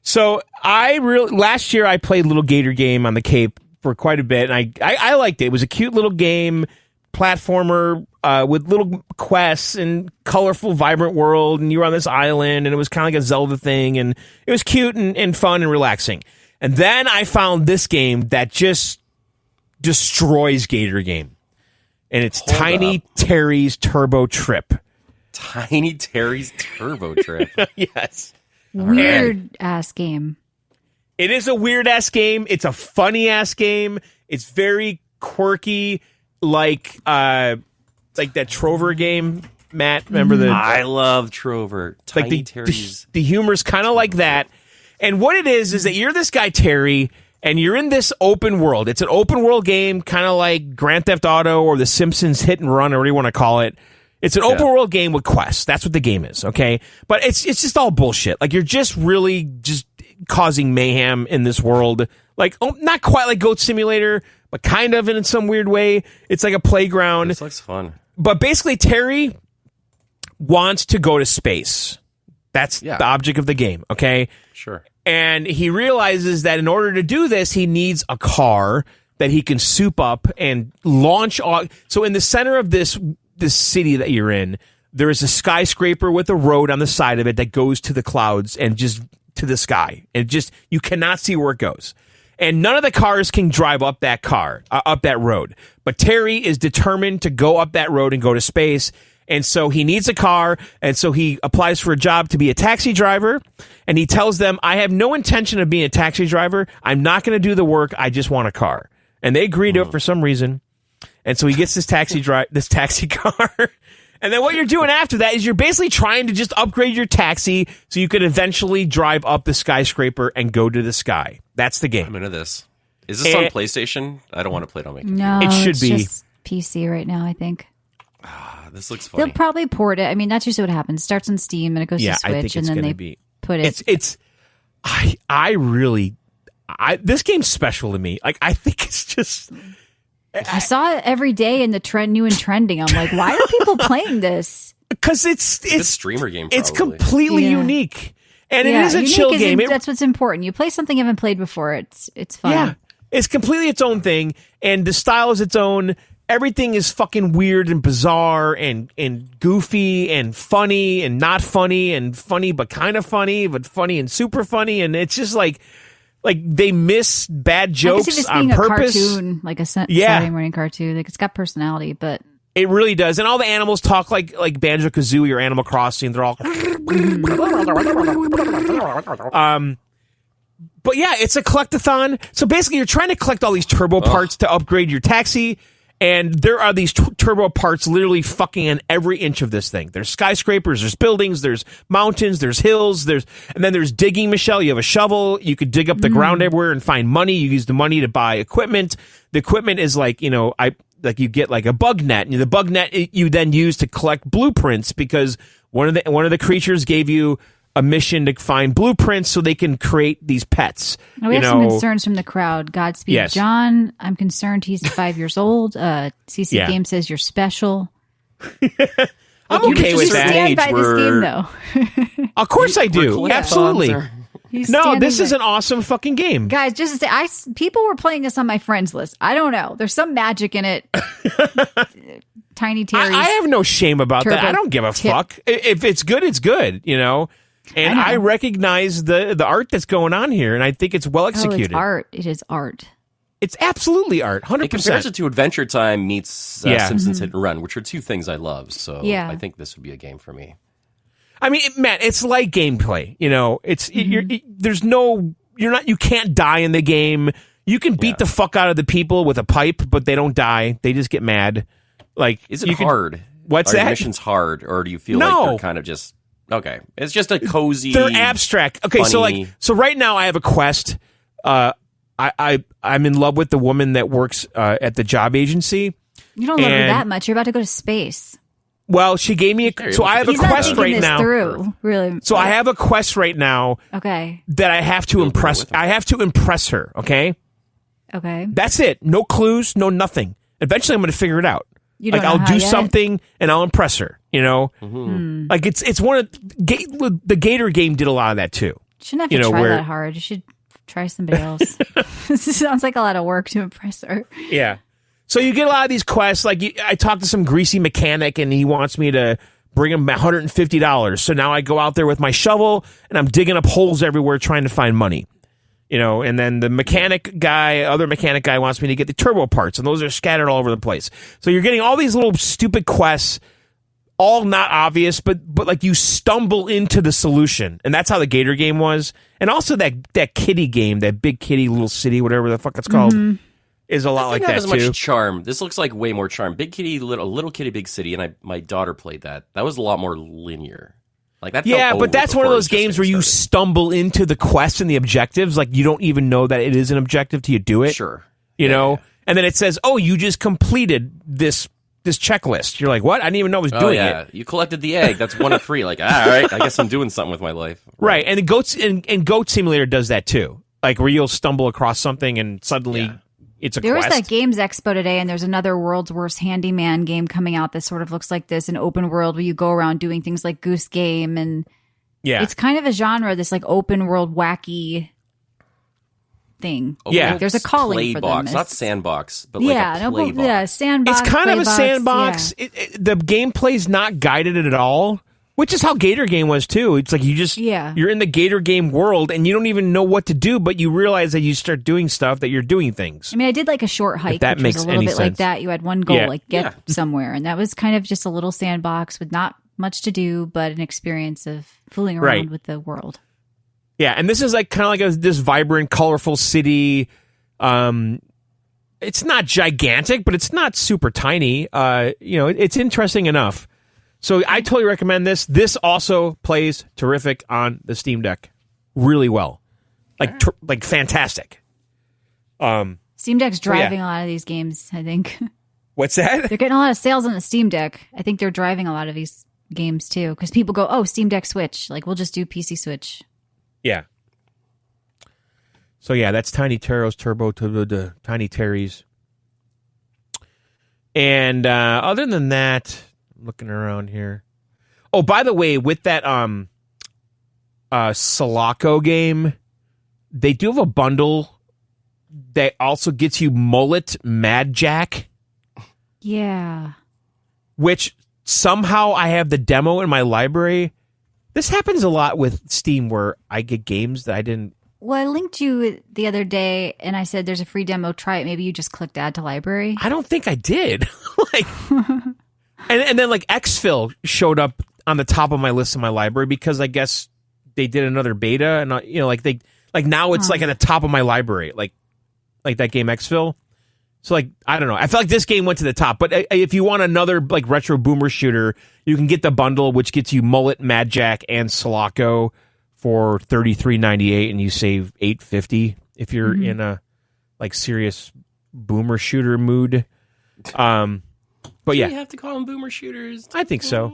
So last year I played Little Gator Game on the Cape for quite a bit, and I liked it. It was a cute little game, platformer with little quests and colorful, vibrant world, and you were on this island, and it was kind of like a Zelda thing, and it was cute and fun and relaxing. And then I found this game that just destroys Gator Game. and it's Tiny Terry's Turbo Trip. Tiny Terry's Turbo Trip. Yes. Weird ass game. It is a weird ass game. It's a funny ass game. It's very quirky, like that Trover game. Matt, remember I love Trover. Tiny Terry's. The humor's kind of like that. And what it is that you're this guy Terry, and you're in this open world. It's an open world game, kind of like Grand Theft Auto or The Simpsons Hit and Run, or whatever you want to call it. It's an open world game with quests. That's what the game is, okay? But it's just all bullshit. Like, you're just really just causing mayhem in this world. Like, not quite like Goat Simulator, but kind of in some weird way. It's like a playground. This looks fun. But basically, Terry wants to go to space. That's the object of the game, okay? Sure. And he realizes that in order to do this, he needs a car that he can soup up and launch off. So in the center of this city that you're in, there is a skyscraper with a road on the side of it that goes to the clouds and just to the sky. And just, you cannot see where it goes. And none of the cars can drive up that road. But Terry is determined to go up that road and go to space. And so he needs a car, and so he applies for a job to be a taxi driver, and he tells them, I have no intention of being a taxi driver. I'm not going to do the work. I just want a car. And they agree to it for some reason. And so he gets this taxi car. And then what you're doing after that is you're basically trying to just upgrade your taxi so you could eventually drive up the skyscraper and go to the sky. That's the game. I'm into this. Is this on PlayStation? I don't want to play it on my computer. No, it should be just PC right now, I think. This looks funny. They'll probably port it. I mean, that's usually what happens. It starts on Steam and it goes to Switch, and then they put it. This game's special to me. Like, I think it's just. I saw it every day in the new and trending. I'm like, why are people playing this? Because it's a streamer game. Probably. It's completely unique, and it is a chill game. That's what's important. You play something you haven't played before. It's fun. Yeah, it's completely its own thing, and the style is its own. Everything is fucking weird and bizarre and goofy and funny and not funny and funny but kind of funny but funny and super funny, and it's just like they miss bad jokes on purpose. A cartoon, like a Saturday morning cartoon. Like, it's got personality, but it really does. And all the animals talk like Banjo-Kazooie or Animal Crossing. They're all but yeah, it's a collectathon. So basically, you're trying to collect all these turbo parts to upgrade your taxi. And there are these turbo parts literally fucking in every inch of this thing. There's skyscrapers, there's buildings, there's mountains, there's hills, and then there's digging, Michelle. You have a shovel. You could dig up the ground everywhere and find money. You use the money to buy equipment. The equipment is like, you you get like a bug net. And the bug net you then use to collect blueprints, because one of the creatures gave you a mission to find blueprints so they can create these pets. We have some concerns from the crowd. Godspeed, yes. John. I'm concerned he's 5 years old. CC Game says you're special. I'm okay with that. Stand by this game, though. Of course I do. Absolutely. No, this is an awesome fucking game. Guys, just to say, people were playing this on my friends list. I don't know. There's some magic in it. Tiny Terry's. I have no shame about that. I don't give a fuck. If it's good, it's good, And I recognize the art that's going on here, and I think it's well executed. It's art. It is art. It's absolutely art, 100%. It compares it to Adventure Time meets Simpsons Hit and Run, which are two things I love. So I think this would be a game for me. I mean, Matt, it's like gameplay. It's you can't die in the game. You can beat the fuck out of the people with a pipe, but they don't die. They just get mad. Like, is it hard? What's that? Are your missions hard, or do you feel like they're kind of just okay? It's just a cozy. They're abstract. Okay, funny. so right now I have a quest. I'm in love with the woman that works at the job agency. You don't love her that much. You're about to go to space. Well, she gave me so I have a quest right now. Really? So I have a quest right now. Okay. That I have to impress. I have to impress her. Okay. Okay. That's it. No clues. No nothing. Eventually, I'm going to figure it out. I'll do something and I'll impress her. Like it's one of the Gator game did a lot of that too. Shouldn't have to try that hard. You should try somebody else. This sounds like a lot of work to impress her. Yeah. So you get a lot of these quests. Like I talked to some greasy mechanic and he wants me to bring him $150. So now I go out there with my shovel and I'm digging up holes everywhere trying to find money. And then the other mechanic guy wants me to get the turbo parts, and those are scattered all over the place. So you're getting all these little stupid quests, all not obvious, but like you stumble into the solution. And that's how the Gator game was. And also that kitty game, that Big Kitty Little City, whatever the fuck it's called, is a lot like that, too. Not as much charm. This looks like way more charm. Big Kitty, Little Kitty, Big City, and my daughter played that. That was a lot more linear. Like that. Yeah, but that's one of those games where you stumble into the quests and the objectives. Like you don't even know that it is an objective till you do it. Sure. You know? Yeah. And then it says, oh, you just completed this checklist. You're like, what? I didn't even know I was doing it. You collected the egg. That's 1 of 3. Like, all right, I guess I'm doing something with my life. Right. And the Goat Simulator does that too. Like where you'll stumble across something and suddenly it's a quest. There was that Games Expo today, and there's another World's Worst Handyman game coming out that sort of looks like this, an open world where you go around doing things like Goose Game, and it's kind of a genre, this like open world wacky thing. Like, there's a calling for them. Not sandbox, but like a play box. Sandbox. It's kind of a sandbox. Yeah. The gameplay's not guided at all. Which is how Gator Game was, too. It's like you're in the Gator Game world, and you don't even know what to do, but you realize that you start doing stuff, that you're doing things. I mean, I did like a short hike, which was a little bit like that. You had one goal, get somewhere, and that was kind of just a little sandbox with not much to do, but an experience of fooling around with the world. Yeah, and this is like kind of like this vibrant, colorful city. It's not gigantic, but it's not super tiny. It's interesting enough. So I totally recommend this. This also plays terrific on the Steam Deck, really well, like fantastic. Steam Deck's driving a lot of these games, I think. What's that? They're getting a lot of sales on the Steam Deck. I think they're driving a lot of these games too, because people go, "Oh, Steam Deck Switch, like we'll just do PC Switch." Yeah. So that's Tiny Terror's Turbo to the Tiny Terry's, and other than that. Looking around here. Oh, by the way, with that Sulaco game, they do have a bundle that also gets you Mullet Mad Jack. Yeah. Which somehow I have the demo in my library. This happens a lot with Steam where I get games that I didn't. Well, I linked you the other day and I said there's a free demo, try it. Maybe you just clicked add to library. I don't think I did. And then like Xfil showed up on the top of my list in my library because I guess they did another beta and now it's like at the top of my library like that game Xfil. So like I don't know. I feel like this game went to the top, but if you want another like retro boomer shooter, you can get the bundle which gets you Mullet, Mad Jack, and Sulaco for $33.98, and you save $8.50 if you're in a like serious boomer shooter mood. But do you have to call them boomer shooters? I think so.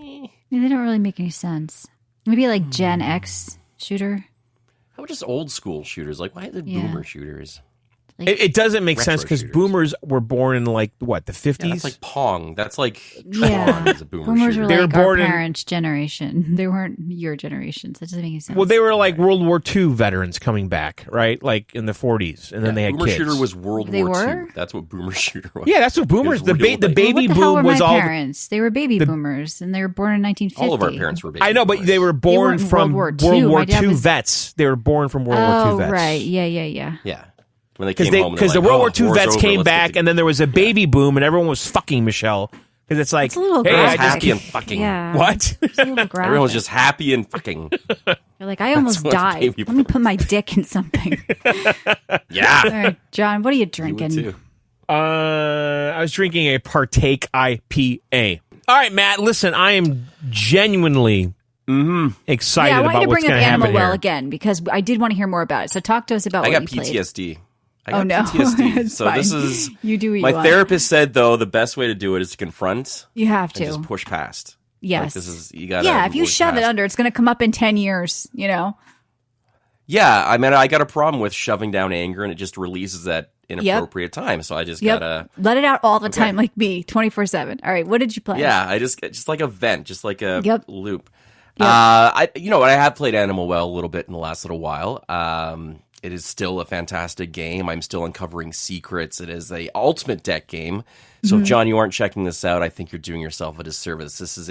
They don't really make any sense. Maybe like Gen X shooter. How about just old school shooters? Like, why are they boomer shooters? Like, it doesn't make sense because boomers were born in like what, the 50s? Yeah, that's like Pong. That's like Pong is a boomer boomers shooter. Were like our parents' generation. They weren't your generation. So that doesn't make any sense. Well, they were like World War II veterans coming back, right? Like in the 40s, and then they had boomer kids. Shooter was World War II. That's what boomer shooter was. Yeah, that's what boomers. The baby boom was all. Parents. They were baby boomers, and they were born in 1950. All of our parents were baby. I know, but they were born from World War II vets. They were born from World War II vets. Oh, right. Yeah. Yeah. When they came home, because the World War II vets came back, and then there was a baby boom, and everyone was fucking Michelle. Because it's like, a little hey, I just happy and fucking. Yeah. What? Everyone was just happy and fucking. You're like, I almost died. Let me put my dick in something. Yeah. All right, John, what are you drinking? You too. I was drinking a Partake IPA. All right, Matt, listen, I am genuinely excited about what's going to happen here. Animal Well again, because I did want to hear more about it. So talk to us about what you played. I got PTSD. PTSD. So this is you do what my you want. therapist said though the best way to do it is to confront. You have to and just push past. Yes. Like, this is you got. Yeah, if you shove it under, it's going to come up in 10 years. You know. Yeah, I mean, I got a problem with shoving down anger, and it just releases at inappropriate time. So I just gotta let it out all the time, like me, 24/7. All right, what did you play? Yeah, I just like a vent, just like a loop. Yep. I have played Animal Well a little bit in the last little while. It is still a fantastic game. I'm still uncovering secrets. It is a ultimate deck game. So if John, you aren't checking this out, I think you're doing yourself a disservice. This is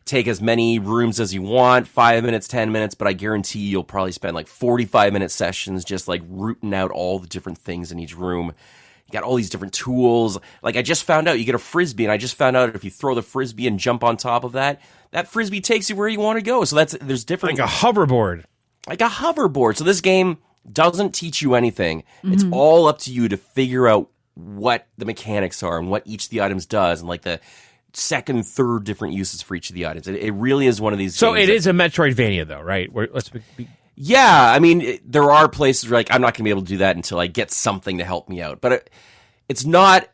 take as many rooms as you want, 5 minutes, 10 minutes, but I guarantee you'll probably spend like 45-minute sessions just like rooting out all the different things in each room. You got all these different tools. Like I just found out you get a Frisbee, and I just found out if you throw the Frisbee and jump on top of that, that Frisbee takes you where you want to go. So there's different... Like a hoverboard. Like a hoverboard. So this game doesn't teach you anything. It's all up to you to figure out what the mechanics are and what each of the items does, and like the second, third different uses for each of the items. It really is one of these So games it is a Metroidvania, though, right? Yeah, I mean, there are places where like I'm not going to be able to do that until I get something to help me out. But it's not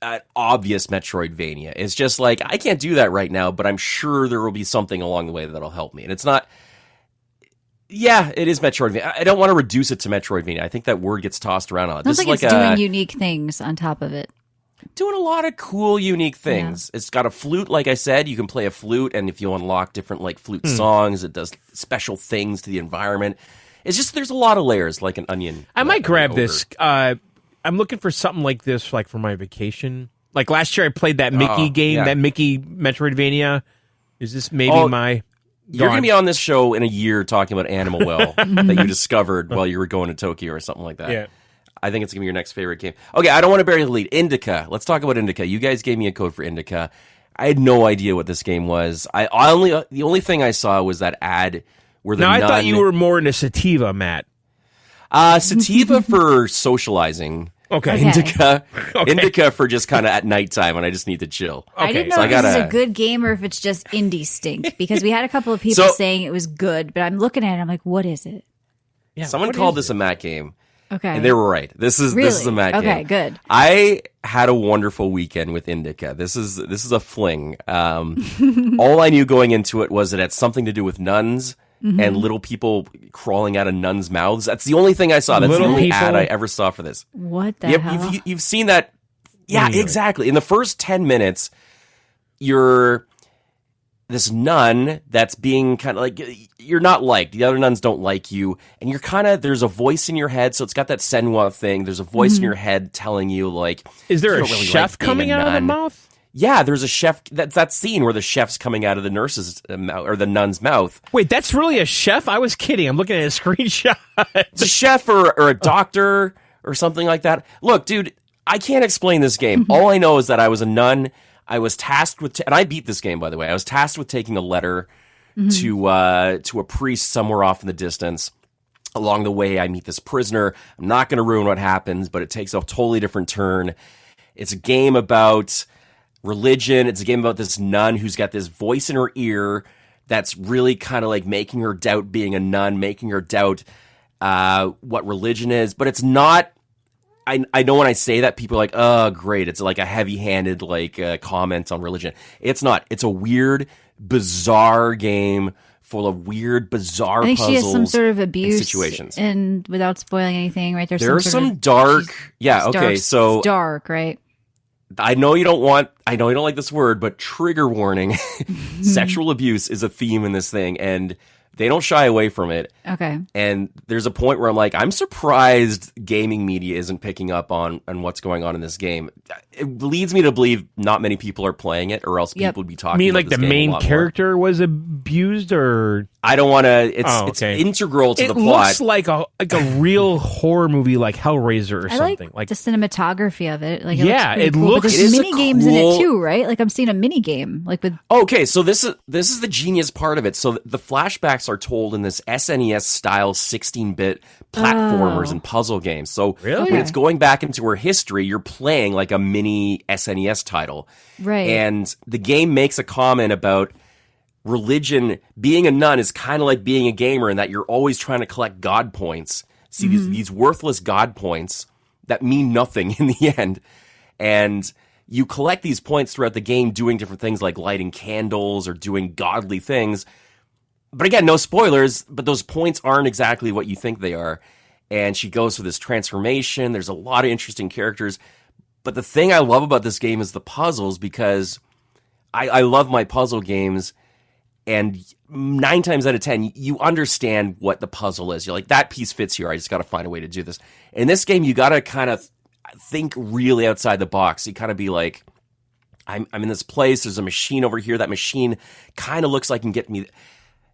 an obvious Metroidvania. It's just like, I can't do that right now, but I'm sure there will be something along the way that'll help me. And it's not... Yeah, it is Metroidvania. I don't want to reduce it to Metroidvania. I think that word gets tossed around a lot. Sounds like it's doing unique things on top of it. Doing a lot of cool, unique things. Yeah. It's got a flute, like I said. You can play a flute, and if you unlock different like flute songs, it does special things to the environment. It's just, there's a lot of layers, like an onion. I might grab this. I'm looking for something like this, like for my vacation. Like last year, I played that Mickey game, that Mickey Metroidvania. Is this maybe my... You're going to be on this show in a year talking about Animal Well that you discovered while you were going to Tokyo or something like that. Yeah. I think it's going to be your next favorite game. Okay, I don't want to bury the lead. Indica. Let's talk about Indica. You guys gave me a code for Indica. I had no idea what this game was. The only thing I saw was that ad where the I thought you were more into Sativa, Matt. Sativa for socializing. Okay. Indica for just kind of at nighttime when I just need to chill. Okay. I didn't know if this is a good game or if it's just indie stink, because we had a couple of people saying it was good, but I'm looking at it, I'm like, what is it? Yeah, someone called this a Matt game. Okay. And they were right. This is a Matt game. Okay, good. I had a wonderful weekend with Indica. This is a fling. All I knew going into it was it had something to do with nuns. And little people crawling out of nuns' mouths. That's the only thing I saw. That's the only ad I ever saw for this. What the hell? You've seen that. Yeah, exactly. In the first 10 minutes, you're this nun that's being kind of like, you're not liked. The other nuns don't like you. And you're kind of, there's a voice in your head. So it's got that Senwa thing. There's a voice in your head telling you, like, is there a chef coming out of the mouth? Yeah, there's a chef. That scene where the chef's coming out of the nurse's mouth, or the nun's mouth. Wait, that's really a chef? I was kidding. I'm looking at a screenshot. It's a chef or a doctor or something like that. Look, dude, I can't explain this game. All I know is that I was a nun. I was tasked with, and I beat this game, by the way. I was tasked with taking a letter to a priest somewhere off in the distance. Along the way, I meet this prisoner. I'm not going to ruin what happens, but it takes a totally different turn. It's a game about religion. It's a game about this nun who's got this voice in her ear that's really kind of like making her doubt being a nun, making her doubt what religion is. But it's not, I know when I say that, people are like, oh, great. It's like a heavy-handed like comment on religion. It's not. It's a weird, bizarre game full of weird, bizarre puzzles. I think she has some sort of abuse situations. And without spoiling anything, right? There's some dark. Yeah, okay. So dark, right? I know you don't like this word, but trigger warning. Sexual abuse is a theme in this thing, and they don't shy away from it. Okay. And there's a point where I'm like, I'm surprised gaming media isn't picking up on what's going on in this game. It leads me to believe not many people are playing it, or else people would be talking about this game a lot more. You mean like the main character was abused, or... I don't want to... It's integral to the plot. It looks like a real horror movie, like Hellraiser or something. Like the cinematography of it. Like, it cool. looks... But there's mini games in it too, right? Like I'm seeing a mini game, like with... Okay, so this is the genius part of it. So the flashbacks are told in this SNES style 16-bit platformers and puzzle games. So when it's going back into her history, you're playing like a mini SNES title. Right. And the game makes a comment about religion. Being a nun is kind of like being a gamer in that you're always trying to collect God points. See, these worthless God points that mean nothing in the end. And you collect these points throughout the game doing different things like lighting candles or doing godly things. But again, no spoilers, but those points aren't exactly what you think they are. And she goes through this transformation. There's a lot of interesting characters. But the thing I love about this game is the puzzles, because I love my puzzle games. And 9 times out of 10, you understand what the puzzle is. You're like, that piece fits here. I just got to find a way to do this. In this game, you got to kind of think really outside the box. You kind of be like, I'm in this place. There's a machine over here. That machine kind of looks like it can get me.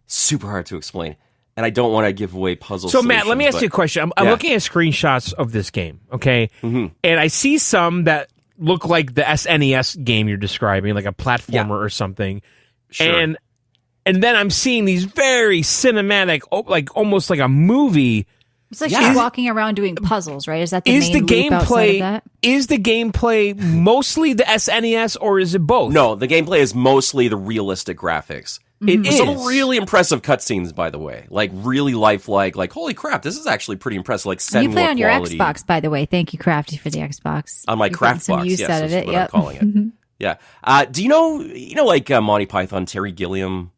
Super hard to explain. And I don't want to give away puzzles. So, Matt, let me ask you a question. I'm looking at screenshots of this game, okay? And I see some that look like the SNES game you're describing, like a platformer or something. Sure. And then I'm seeing these very cinematic, like almost like a movie. It's like she's walking around doing puzzles, right? Is that the main loop outside of that? Is the gameplay mostly the SNES, or is it both? No, the gameplay is mostly the realistic graphics. It is. Some really impressive cutscenes, by the way. Like, really lifelike. Like, holy crap, this is actually pretty impressive. Like, Senua you play on your quality. Xbox, by the way. Thank you, Crafty, for the Xbox. On my Craft some box, use yes, out of that's it. what I'm calling it. Yeah. Do you know, like Monty Python, Terry Gilliam?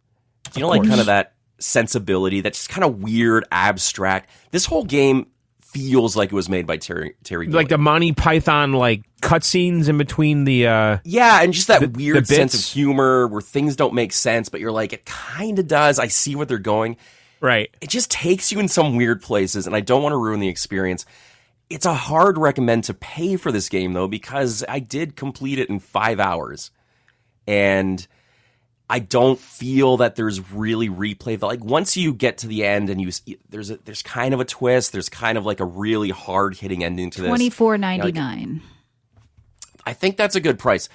Do you know, like, kind of that sensibility, that's just kind of weird, abstract? This whole game feels like it was made by Terry Gilliam. Like the Monty Python, like, cutscenes in between the... yeah, and just that weird sense of humor where things don't make sense, but you're like, it kind of does. I see what they're going. Right. It just takes you in some weird places, and I don't want to ruin the experience. It's a hard recommend to pay for this game, though, because I did complete it in 5 hours. And I don't feel that there's really replay. Like, once you get to the end and there's kind of a twist, there's kind of like a really hard-hitting ending to this. $24.99. I think that's a good price.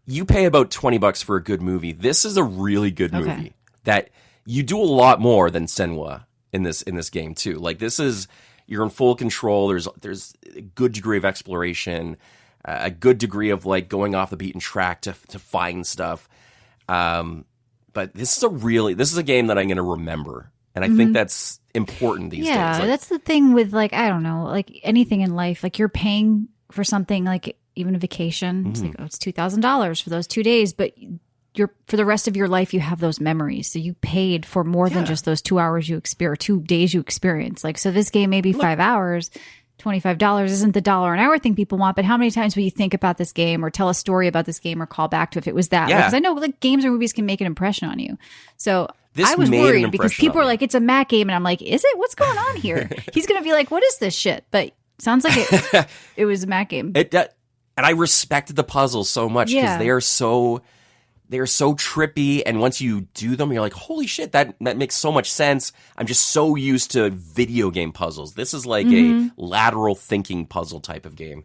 You pay about $20 for a good movie. This is a really good movie that you do a lot more than Senua in this game too. Like, this is, you're in full control. There's a good degree of exploration, a good degree of like going off the beaten track to find stuff. But this is a game that I'm going to remember. And I think that's important these days. Yeah, that's the thing with, like, I don't know, like anything in life, like you're paying for something, like even a vacation. It's like, it's $2,000 for those 2 days, but for the rest of your life, you have those memories. So you paid for more than just those 2 hours you experience, 2 days you experience. Like, so this game may be 5 hours. $25 isn't the dollar an hour thing people want, but how many times will you think about this game or tell a story about this game or call back to if it was that? Because I know, like, games or movies can make an impression on you. So I was worried because people are like, it's a Mac game, and I'm like, is it? What's going on here? He's gonna be like, what is this shit? But sounds like it was a Mac game. And I respected the puzzles so much because they are so trippy, and once you do them, you're like, holy shit, that makes so much sense. I'm just so used to video game puzzles. This is like a lateral thinking puzzle type of game.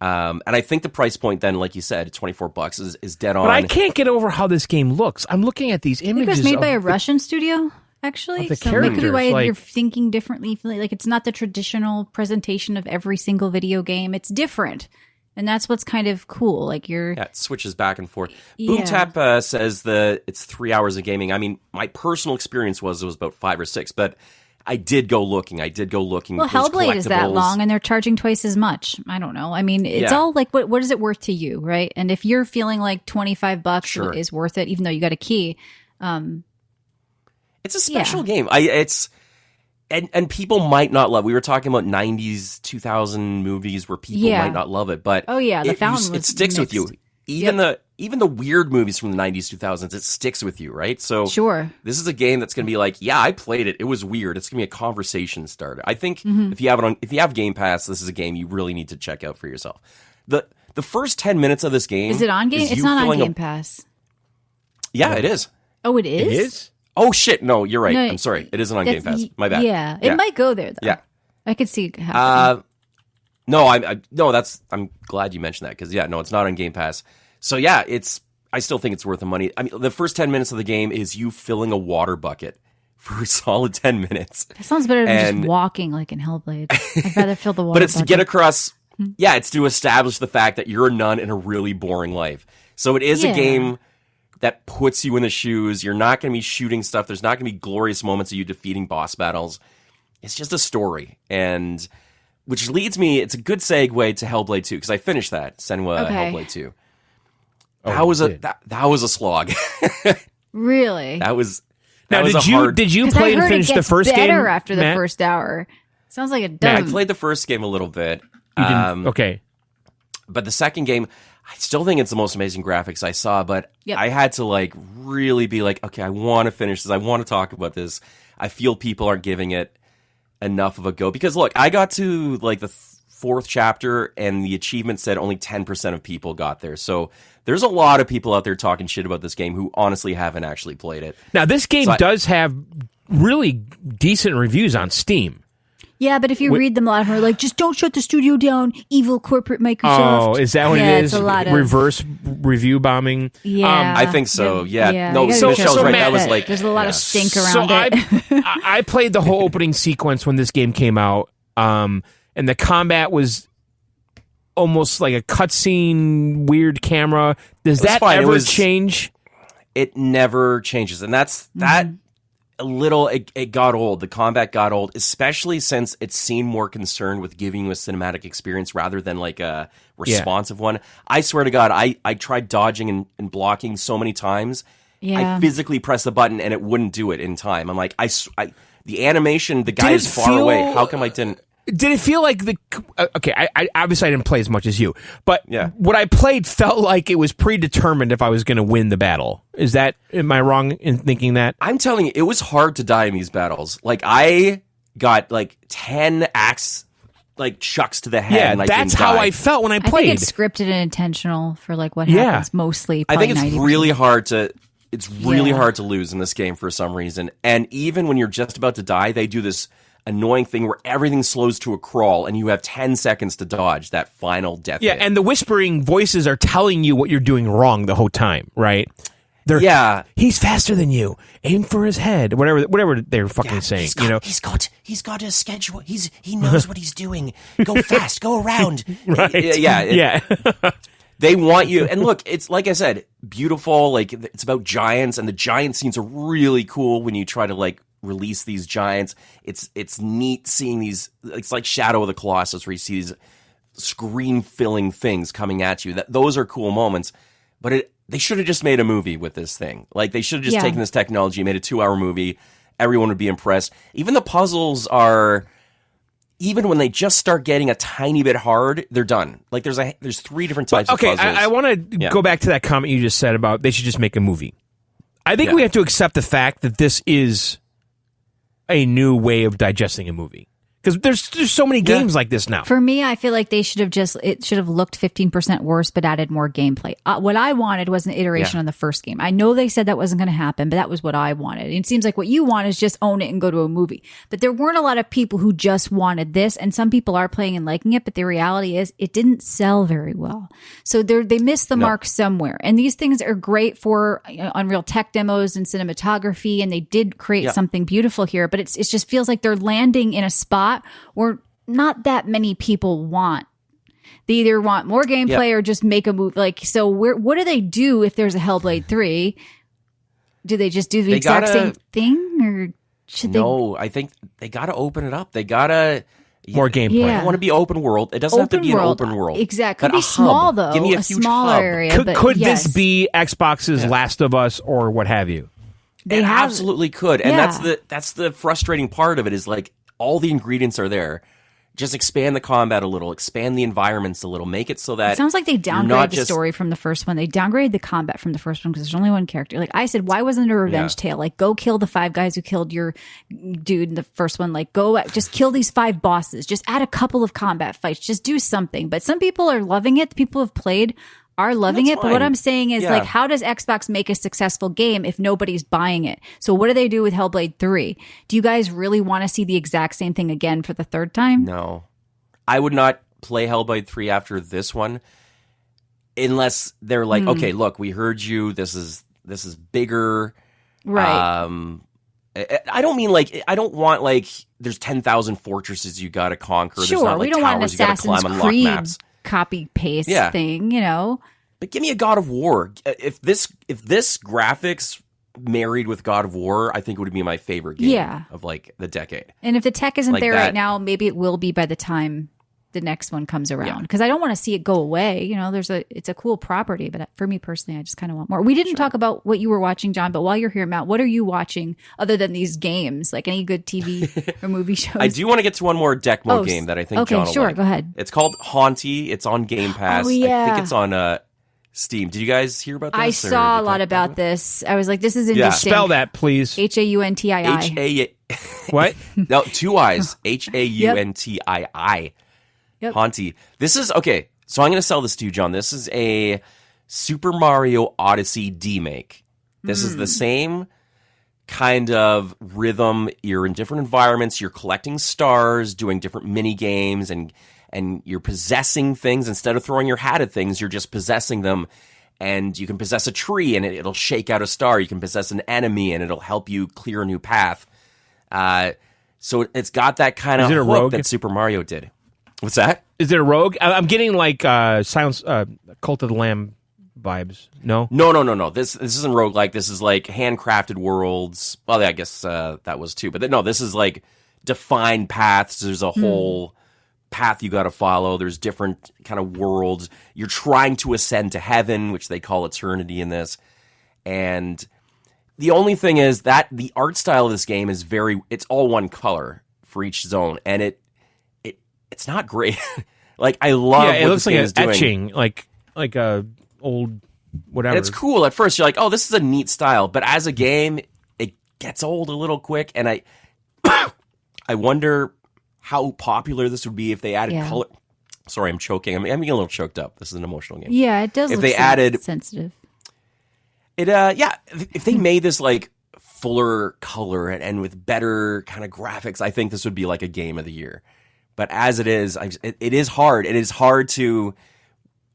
And I think the price point then, like you said, $24 is dead on. But I can't get over how this game looks. I'm looking at these images. I think it was made by a Russian studio, actually. The so characters, that could be why you're thinking differently. Like, it's not the traditional presentation of every single video game. It's different. And that's what's kind of cool. Like, it switches back and forth. BoomTap says that it's 3 hours of gaming. I mean, my personal experience was it was about 5 or 6, but I did go looking. Well, Hellblade is that long, and they're charging twice as much. I don't know. I mean, it's all like, what is it worth to you, right? And if you're feeling like $25 is worth it, even though you got a key, it's a special game. And people might not love. We were talking about 90s, 2000 movies where people might not love it, but it sticks with you. Even the weird movies from the 90s, 2000s, it sticks with you, right? So this is a game that's going to be like, yeah, I played it. It was weird. It's going to be a conversation starter. I think if you have Game Pass, this is a game you really need to check out for yourself. The first 10 minutes of this game, is it on Game? It's not on Game Pass. Yeah, it is. Oh, it is. It is. Oh shit! No, you're right. No, I'm sorry. It isn't on Game Pass. My bad. Yeah, it might go there though. Yeah, I could see it happening. I'm glad you mentioned that because it's not on Game Pass. So I still think it's worth the money. I mean, the first 10 minutes of the game is you filling a water bucket for a solid 10 minutes. That sounds better than just walking like in Hellblade. I'd rather fill the water. But it's bucket. To get across. Yeah, it's to establish the fact that you're a nun in a really boring life. So it is a game that puts you in the shoes. You're not going to be shooting stuff. There's not going to be glorious moments of you defeating boss battles. It's just a story. And which leads me, it's a good segue to Hellblade 2, because I finished that, Senua Hellblade 2. That was a slog. Really? That was did you play and finish the first game? Better after the first hour. Sounds like it doesn't. I played the first game a little bit. You didn't, okay. But the second game, I still think it's the most amazing graphics I saw, but I had to really be like, okay, I want to finish this. I want to talk about this. I feel people aren't giving it enough of a go. Because look, I got to the 4th chapter, and the achievement said only 10% of people got there. So there's a lot of people out there talking shit about this game who honestly haven't actually played it. Now, this game does have really decent reviews on Steam. Yeah, but if you read them, a lot of them are like, just don't shut the studio down, evil corporate Microsoft. Oh, is that what it is? It's a lot of reverse review bombing? Yeah. I think so, yeah. No, so Michelle's right. That was like... There's a lot of stink around it. I played the whole opening sequence when this game came out, and the combat was almost like a cutscene, weird camera. Does that ever change? It never changes, and that's that. A little, it got old. The combat got old, especially since it seemed more concerned with giving you a cinematic experience rather than like a responsive one. I swear to God, I tried dodging and blocking so many times. Yeah. I physically pressed the button and it wouldn't do it in time. I'm like, the animation, the guy is far away. How come I didn't? Did it feel like okay, I obviously I didn't play as much as you, but yeah. What I played felt like it was predetermined if I was going to win the battle. Am I wrong in thinking that? I'm telling you, it was hard to die in these battles. Like, I got like 10 axe chucks to the head. Yeah, and I that's didn't how die. I felt when I played. I think it's scripted and intentional for like what happens mostly. I think it's 90%. really hard to... It's really hard to lose in this game for some reason. And even when you're just about to die, they do this annoying thing where everything slows to a crawl and you have 10 seconds to dodge that final death hit. And the whispering voices are telling you what you're doing wrong the whole time, right? He's faster than you. Aim for his head. Whatever they're fucking saying. He's got a schedule. He knows what he's doing. Go fast. Go around. Right. Yeah. They want you, and look, it's like I said, beautiful. Like, it's about giants, and the giant scenes are really cool when you try to like release these giants. It's neat seeing these. It's like Shadow of the Colossus, where you see these screen-filling things coming at you. Those are cool moments, but they should have just made a movie with this thing. Like, they should have just taken this technology, made a 2-hour movie. Everyone would be impressed. Even the puzzles are. Even when they just start getting a tiny bit hard, they're done. Like, there's 3 different types of puzzles. I want to go back to that comment you just said about they should just make a movie. I think we have to accept the fact that this is a new way of digesting a movie. Because there's so many games like this now. For me, I feel like it should have looked 15% worse, but added more gameplay. What I wanted was an iteration on the first game. I know they said that wasn't going to happen, but that was what I wanted. It seems like what you want is just own it and go to a movie. But there weren't a lot of people who just wanted this, and some people are playing and liking it, but the reality is it didn't sell very well. So they missed the mark somewhere. And these things are great for Unreal Tech demos and cinematography, and they did create something beautiful here, but it just feels like they're landing in a spot where not that many people want. They either want more gameplay or just make a move. Like, so what do they do if there's a Hellblade 3? Do they just do the exact same thing, or should they? No, I think they got to open it up. They got to more gameplay. I want to be open world. It doesn't have to be an open world. Exactly. Could be small though. Give me a huge smaller hub. area. Could this be Xbox's Last of Us or what have you? They absolutely could, and that's the frustrating part of it. Is like, all the ingredients are there. Just expand the combat a little, expand the environments a little, make it so that... It sounds like they downgraded the story from the first one. They downgraded the combat from the first one because there's only one character. Like I said, why wasn't it a revenge tale? Like, go kill the 5 guys who killed your dude in the first one. Like, just kill these 5 bosses. Just add a couple of combat fights. Just do something. But some people are loving it. The people who have played are loving it. But what I'm saying is, like, how does Xbox make a successful game if nobody's buying it? So what do they do with Hellblade 3? Do you guys really want to see the exact same thing again for the 3rd time? No. I would not play Hellblade 3 after this one unless they're like, okay, look, we heard you. This is bigger. Right. I don't mean like, I don't want like there's 10,000 fortresses you got to conquer. Sure, there's not, like, we don't want an towers you got to Assassin's climb on Creed maps. copy paste thing, But give me a God of War. If this graphics married with God of War, I think it would be my favorite game of like the decade. And if the tech isn't like there that, right now, maybe it will be by the time the next one comes around. Because I don't want to see it go away. It's a cool property, but for me personally, I just kind of want more. We didn't talk about what you were watching, John, but while you're here, Matt, what are you watching other than these games? Like any good TV or movie shows? I do want to get to one more Deckmo game that I think John will like. Go ahead. It's called Haunty. It's on Game Pass. Oh, yeah. I think it's on Steam. Did you guys hear about this? I saw a lot about this. I was like, this is interesting. Spell that, please. Hauntii. What? No, 2 I's. Hauntii. Yep. Haunty. This is okay. So I'm going to sell this to you, John. This is a Super Mario Odyssey D-make. This is the same kind of rhythm. You're in different environments. You're collecting stars, doing different mini games, and you're possessing things. Instead of throwing your hat at things, you're just possessing them. And you can possess a tree, and it'll shake out a star. You can possess an enemy, and it'll help you clear a new path. So it's got that kind of hook rogue? that Super Mario did. What's that? Is it a rogue? I'm getting like Silence, Cult of the Lamb vibes. No? No. This isn't roguelike. This is like handcrafted worlds. Well, I guess that was too. But no, this is like defined paths. There's a whole path you got to follow. There's different kind of worlds. You're trying to ascend to heaven, which they call eternity in this. And the only thing is that the art style of this game is it's all one color for each zone. And it's not great. Like, I love what it looks this like game an is doing. etching, like a old whatever. And it's cool at first. You're like, oh, this is a neat style. But as a game, it gets old a little quick. And I wonder how popular this would be if they added color. Sorry, I'm choking. I'm getting a little choked up. This is an emotional game. Yeah, it does. If look they added sensitive, if they made this like fuller color and with better kind of graphics, I think this would be like a game of the year. But as it is, it is hard. It is hard to.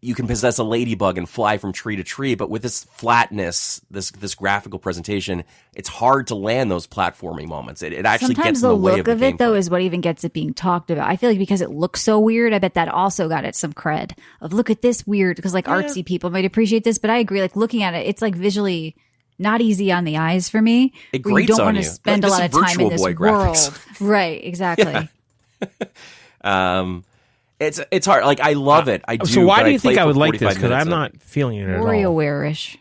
You can possess a ladybug and fly from tree to tree, but with this flatness, this graphical presentation, it's hard to land those platforming moments. It actually sometimes gets in the way look of the it though gameplay. is what even gets it being talked about. I feel like because it looks so weird, I bet that also got it some cred of look at this weird, because like artsy people might appreciate this, but I agree, like looking at it, it's like visually not easy on the eyes for me. It where you grates don't on want to you. spend Like, a lot of time in this Virtual Boy world. graphics. Right, exactly. It's hard. Like, I love it. I do. So why but do you play think I for would like this? 45 Because minutes I'm of it. not feeling it at all. WarioWare-ish.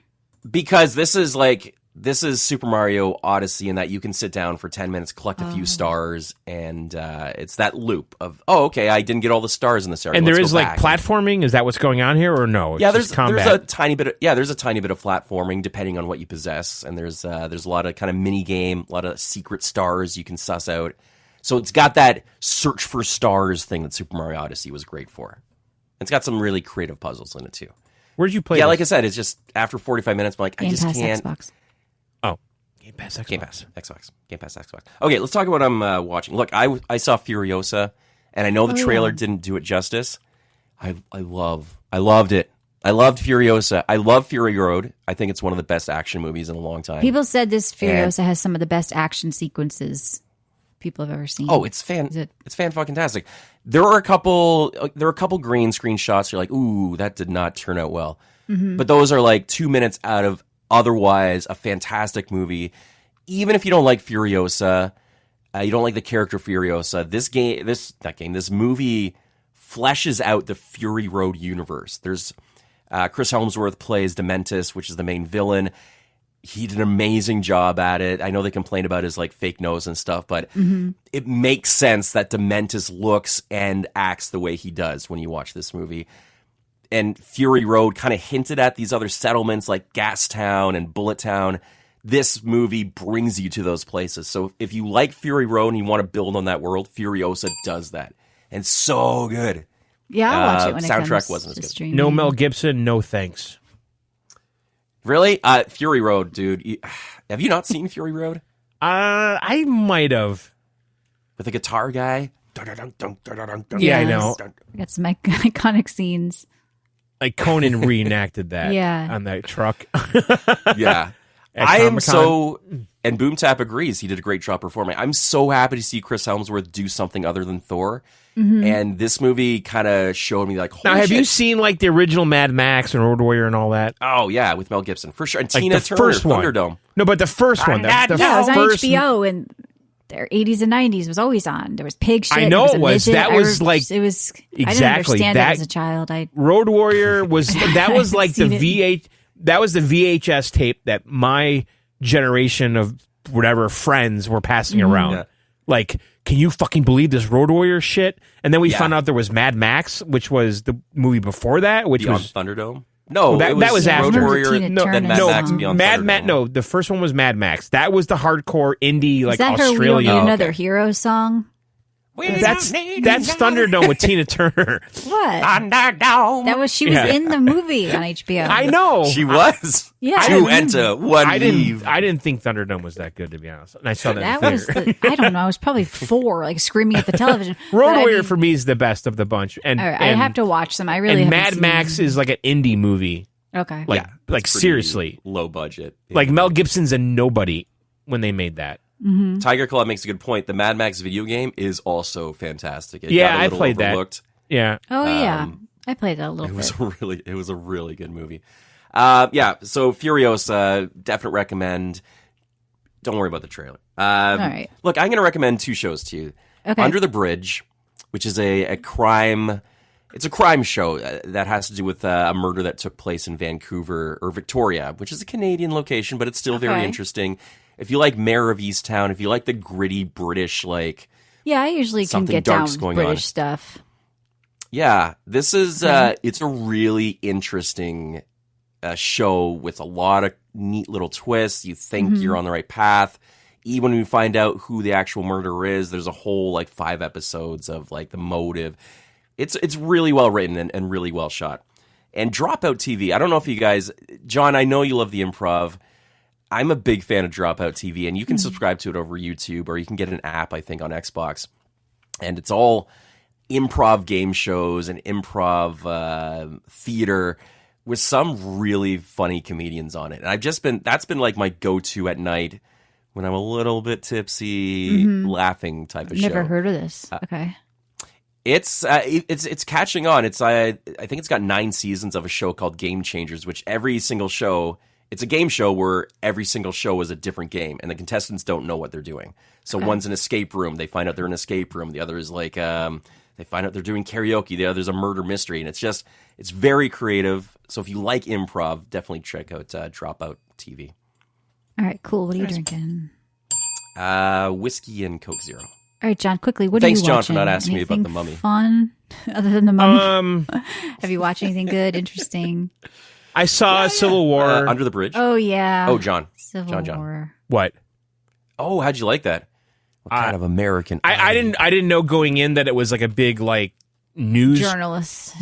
Because this is Super Mario Odyssey in that you can sit down for 10 minutes, collect a few stars, and it's that loop of, oh, okay, I didn't get all the stars in this area. And Let's there go is like back. platforming. Is that what's going on here, or no? It's Yeah, just combat. there's a tiny bit of platforming depending on what you possess, and there's a lot of kind of mini game, a lot of secret stars you can suss out. So it's got that search for stars thing that Super Mario Odyssey was great for. It's got some really creative puzzles in it too. Where'd you play? Yeah, this? like I said, it's just after 45 minutes, I'm like, Game I just Pass can't. Xbox. Oh, Game Pass, Xbox. Game Pass, Xbox. Okay, let's talk about what I'm watching. Look, I saw Furiosa, and I know the trailer didn't do it justice. I loved it. I loved Furiosa. I love Fury Road. I think it's one of the best action movies in a long time. People said this Furiosa has some of the best action sequences people have ever seen. Oh, it's fan-fucking-tastic. There are a couple green screen shots. You're like, ooh, that did not turn out well. Mm-hmm. But those are like 2 minutes out of otherwise a fantastic movie. Even if you don't like Furiosa, you don't like the character Furiosa, this movie fleshes out the Fury Road universe. There's Chris Helmsworth plays Dementis, which is the main villain. He did an amazing job at it. I know they complained about his like fake nose and stuff, but it makes sense that Dementis looks and acts the way he does when you watch this movie. And Fury Road kind of hinted at these other settlements like Gastown and Bullet Town. This movie brings you to those places. So if you like Fury Road and you want to build on that world, Furiosa does that. And so good. Yeah, I'll watch it when it soundtrack comes wasn't to as good. streaming. No Mel Gibson. No thanks. Really? Fury Road, dude. Have you not seen Fury Road? I might have. With the guitar guy? Yeah, I know. Got some iconic scenes. Like Conan reenacted that. Yeah. On that truck. Yeah. At I am Comic-Con. so, and Boom Tap agrees, he did a great job performing. I'm so happy to see Chris Helmsworth do something other than Thor. And this movie kind of showed me like, holy Now, have shit. you seen like the original Mad Max and Road Warrior and all that? Oh, yeah, with Mel Gibson, for sure. And Like Tina the Turner, first one. Thunderdome. No, but the first one. The Yeah, it was on first, HBO and their 80s and 90s was always on. There was pig shit. I know there it was. a midget. That was like- it was. I didn't Exactly. understand That- it as a child. Road Warrior was that was like the Seen it. that was the VHS tape that my generation of whatever friends were passing around. Yeah. Like, can you fucking believe this Road Warrior shit? And then we Yeah. found out there was Mad Max, which was the movie before that, which Beyond was Thunderdome? No, that was Road after. Warrior, Tina then Turner Mad song. Max Beyond Mad Thunderdome. Max. No, the first one was Mad Max. That was the hardcore indie, like Is that her We Don't Australian. Need Oh, Another okay. Hero song? That's Thunderdome with Tina Turner. What? Thunderdome. That was she was in the movie on HBO. I know. She was. Yeah. Two enter, one I leave. didn't think Thunderdome was that good, to be honest. And I saw that That in was theater. I don't know. I was probably 4, like screaming at the television. Road But I Warrior mean, for me is the best of the bunch. And, all right, and I have to watch them. I really and haven't Mad seen Max them. is like an indie movie. Okay. Like It's like pretty seriously. low budget. Like Mel Gibson's a nobody when they made that. Tiger Claw makes a good point. The Mad Max video game is also fantastic. It Yeah, got a I little played that. overlooked. Yeah. Oh yeah, I played that a little bit. It was a really good movie. Yeah, so Furiosa, definite recommend. Don't worry about the trailer. All right. Look, I'm going to recommend 2 shows to you. Okay. Under the Bridge, which is a crime. It's a crime show that has to do with a murder that took place in Vancouver or Victoria, which is a Canadian location, but it's still very Okay. interesting. If you like Mayor of Easttown, if you like the gritty British, like, Yeah, I usually can Something get down dark's with going British on. stuff. yeah, this is it's a really interesting show with a lot of neat little twists. You think you're on the right path. Even when you find out who the actual murderer is, there's a whole like 5 episodes of like the motive. It's really well written and really well shot. And Dropout TV, I don't know if you guys, John, I know you love the Improv. I'm a big fan of Dropout TV, and you can subscribe to it over YouTube, or you can get an app, I think, on Xbox. And it's all improv game shows and improv theater with some really funny comedians on it. And that's been like my go-to at night when I'm a little bit tipsy, laughing type of show. Never heard of this. Okay. It's catching on. I think it's got 9 seasons of a show called Game Changers, which every single show, it's a game show where every single show is a different game, and the contestants don't know what they're doing. So one's an escape room. They find out they're in an escape room. The other is like they find out they're doing karaoke. The other's a murder mystery, and it's very creative. So if you like improv, definitely check out Dropout TV. All right, cool. What are you drinking? Whiskey and Coke Zero. All right, John, quickly, what Thanks, are you John, watching? for not asking me about Anything The Mummy. fun other than The Mummy? Have you watched anything good, interesting? I saw Civil War. Under the Bridge. Oh, yeah. Oh, John. Civil John. War. What? Oh, how'd you like that? What kind of American? I didn't know going in that it was like a big like news Journalist.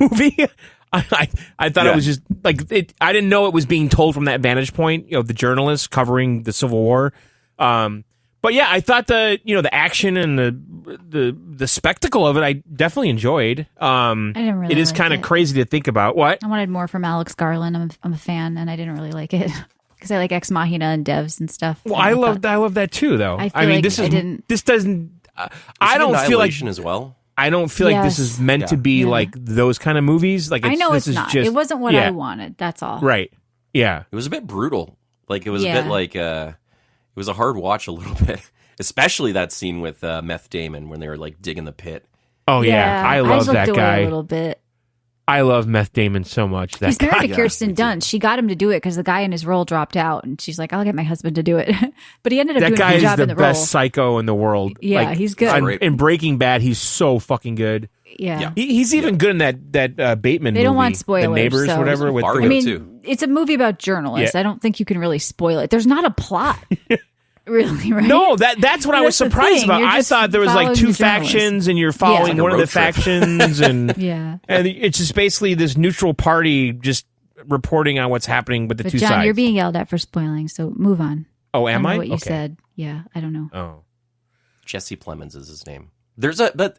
movie. I thought it was just like it. I didn't know it was being told from that vantage point. You know, the journalists covering the Civil War. But yeah, I thought the action and the spectacle of it, I definitely enjoyed. I didn't really it is like kind of it. crazy to think about. What? I wanted more from Alex Garland. I'm a fan, and I didn't really like it because I like Ex Machina and Devs and stuff. Well, And I thought- love that too, though. I feel like I didn't- This doesn't. I don't feel like. Annihilation as well. I don't feel like this Yes. is meant to be Yeah. like those kind of movies. Like I know this it's is not. Just, It wasn't what yeah, I wanted. That's all. Right. Yeah. It was a bit brutal. Like it was a Yeah. bit like it was a hard watch a little bit, especially that scene with Meth Damon when they were like digging the pit. Oh yeah. I love looked that away guy. a little bit. I love Meth Damon so much. That He's guy. married to Kirsten Dunst. She got him to do it because the guy in his role dropped out, and she's like, "I'll get my husband to do it." But he ended up That doing a guy good is job the in the best role. psycho in the world. Yeah, Like, he's good. In Breaking Bad, he's so fucking good. Yeah. He's even good in that Bateman. They don't movie, want spoilers, The Neighbors, so- whatever. With Fargo. I mean, too. it's a movie about journalists. Yeah. I don't think you can really spoil it. There's not a plot, really, right? no, that's what I was That's the surprised thing. about. You're I just thought there was like following 2 the journalist. factions, and you're following It's like a one of the road trip. factions, and Yeah. and it's just basically this neutral party just reporting on what's happening with the But 2 John, sides. you're being yelled at for spoiling, so move on. Oh, am know I? What you Okay. said? Yeah, I don't know. Oh, Jesse Plemons is his name. But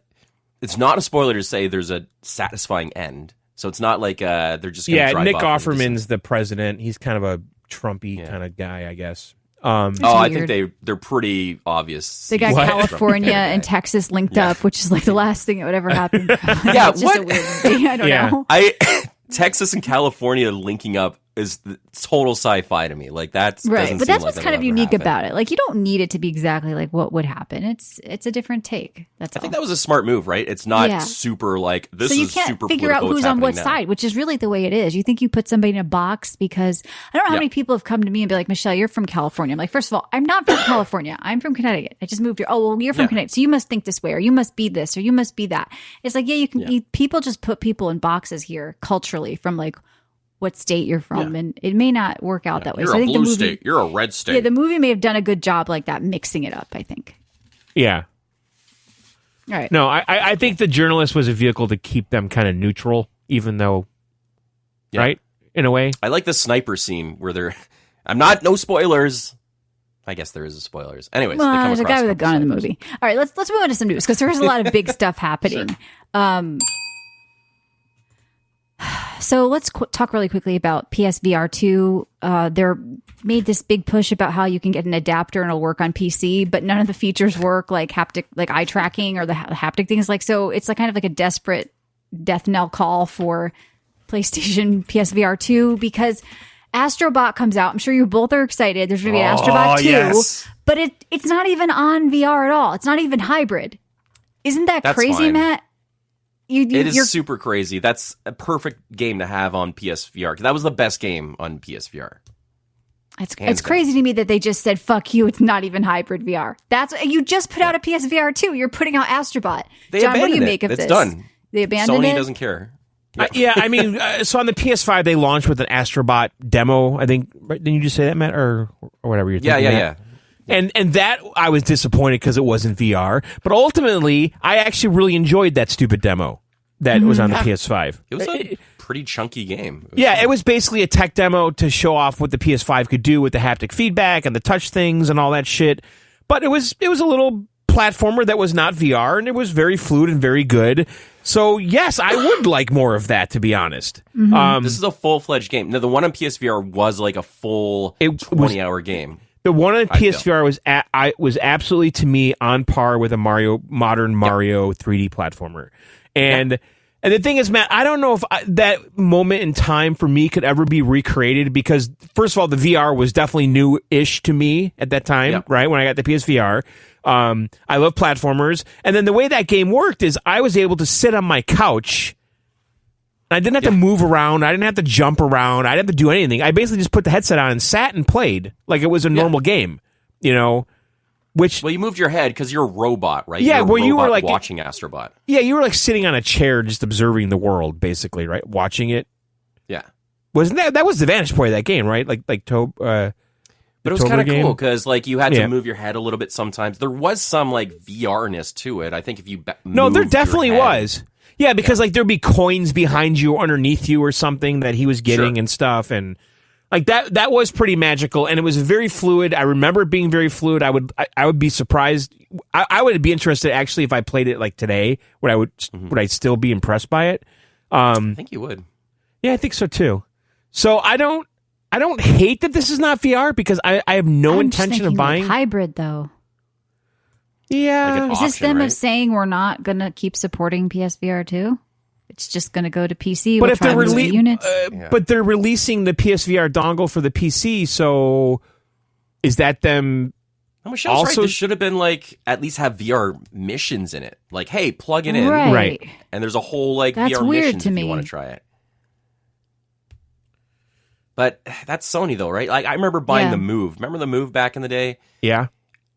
it's not a spoiler to say there's a satisfying end. So it's not like they're just gonna yeah. drive Nick off into Offerman's the president. He's kind of a Trumpy kind of guy, I guess. Oh, I weird. think they're pretty obvious. They got What? California and Texas linked up, which is like the last thing that would ever happen. Yeah, it's just a what? weird movie. I don't Yeah. know. Texas and California linking up is the total sci-fi to me. Like that's Right, doesn't but seem that's like what's that'll kind of ever unique happen. about it. Like you don't need it to be exactly like what would happen. It's a different take. That's I all. think that was a smart move, right? It's not Yeah. super like this so you is can't super figure out political, who's what's on what happening now. side, which is really the way it is. You think you put somebody in a box because I don't know how Yeah. many people have come to me and be like, Michelle, you're from California. I'm like, first of all, I'm not from California. I'm from Connecticut. I just moved here. Oh, well, you're from Yeah. Connecticut. So you must think this way or you must be this or you must be that. It's like, yeah, you can, people just put people in boxes here culturally from like what state you're from. And it may not work out that way. You're So I a think blue the movie, state. You're a red state. yeah, the movie may have done a good job like that, mixing it up, I think. yeah. All right. No, I think the journalist was a vehicle to keep them kind of neutral, even though, right? In a way. I like the sniper scene where they're... no spoilers. I guess there is spoilers. Anyways, well, they come there's a across guy with a gun in the snipers. movie. All right, let's move on to some news because there's a lot of big stuff happening. Sure. So let's talk really quickly about PSVR 2. They're made this big push about how you can get an adapter and it'll work on PC, but none of the features work, like haptic, like eye tracking or the haptic things. Like, so it's like kind of like a desperate death knell call for PlayStation PSVR 2 because Astrobot comes out. I'm sure you both are excited. There's going to be an Astrobot 2, yes. but it's not even on VR at all. It's not even hybrid. Isn't that That's crazy, fine. Matt? It is super crazy. That's a perfect game to have on PSVR. That was the best game on PSVR. It's crazy to me that they just said, fuck you, it's not even hybrid VR. You just put out a PSVR 2. You're putting out Astrobot. John, what do you make of this? It's done. They abandoned it? Sony doesn't care. I mean, so on the PS5, they launched with an Astrobot demo, I think. Right? Didn't you just say that, Matt? Or whatever you're thinking. Yeah. And that, I was disappointed because it wasn't VR. But ultimately, I actually really enjoyed that stupid demo that was on the PS5. It was a pretty chunky game. It was basically a tech demo to show off what the PS5 could do with the haptic feedback and the touch things and all that shit. But it was a little platformer that was not VR, and it was very fluid and very good. So, yes, I would like more of that, to be honest. This is a full-fledged game. Now, the one on PSVR was like a full 20-hour game. The one on PSVR was absolutely, to me, on par with a modern Mario 3D platformer. And the thing is, Matt, I don't know if that moment in time for me could ever be recreated because, first of all, the VR was definitely new-ish to me at that time, right, when I got the PSVR. I love platformers. And then the way that game worked is I was able to sit on my couch. I didn't have to move around. I didn't have to jump around. I didn't have to do anything. I basically just put the headset on and sat and played like it was a normal game, Well, you moved your head because you're a robot, right? Yeah, you're you were like watching Astrobot. Yeah, you were like sitting on a chair just observing the world, basically, right? Watching it. Yeah. Wasn't that was the vantage point of that game, right? But it was kind of cool because like you had to move your head a little bit sometimes. There was some like VR-ness to it. I think if you there definitely was. Yeah, because like there'd be coins behind you, underneath you, or something that he was getting and stuff, and like that was pretty magical, and it was very fluid. I remember it being very fluid. I would be surprised. I would be interested actually if I played it like today. Would I still be impressed by it? I think you would. Yeah, I think so too. So I don't hate that this is not VR because I have no intention of buying hybrid though. Yeah, is this them of saying we're not going to keep supporting PSVR 2? It's just going to go to PC. But if they're units. But they're releasing the PSVR dongle for the PC, so is that them? Michelle's right. This should have been like at least have VR missions in it. Like, hey, plug it in, right? And there's a whole like That's VR weird missions to if me. you want to try it. But that's Sony though, right? Like I remember buying the Move. Remember the Move back in the day? Yeah.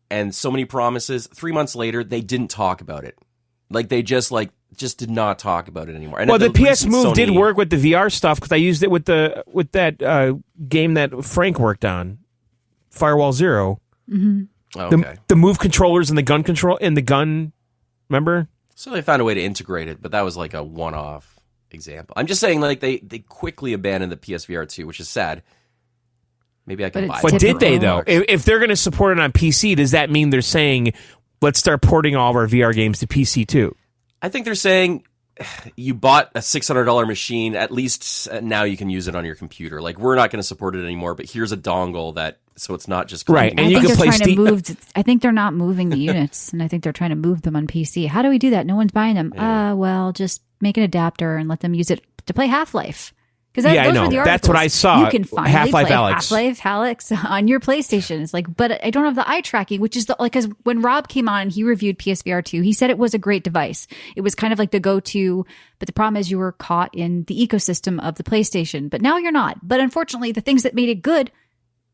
And so many promises. 3 months later, they didn't talk about it. Like they just did not talk about it anymore. And well, the PS Move Sony did work with the VR stuff because I used it with that game that Frank worked on, Firewall 0. Mm-hmm. Okay. The Move controllers and the gun control and the gun. Remember? So they found a way to integrate it, but that was like a one-off example. I'm just saying, like they quickly abandoned the PSVR 2, which is sad. Maybe I can buy it. But did they, though? If they're going to support it on PC, does that mean they're saying, let's start porting all of our VR games to PC, too? I think they're saying, you bought a $600 machine, at least now you can use it on your computer. Like, we're not going to support it anymore, but here's a dongle so it's not just... Right, and you can play Steam. I think they're not moving the units, and I think they're trying to move them on PC. How do we do that? No one's buying them. Well, just make an adapter and let them use it to play Half-Life. I know. That's what I saw. You can finally Half-Life play Alyx. Half-Life Alyx on your PlayStation. It's like, but I don't have the eye tracking, which is because when Rob came on and he reviewed PSVR 2, he said it was a great device. It was kind of like the go-to, but the problem is you were caught in the ecosystem of the PlayStation. But now you're not. But unfortunately, the things that made it good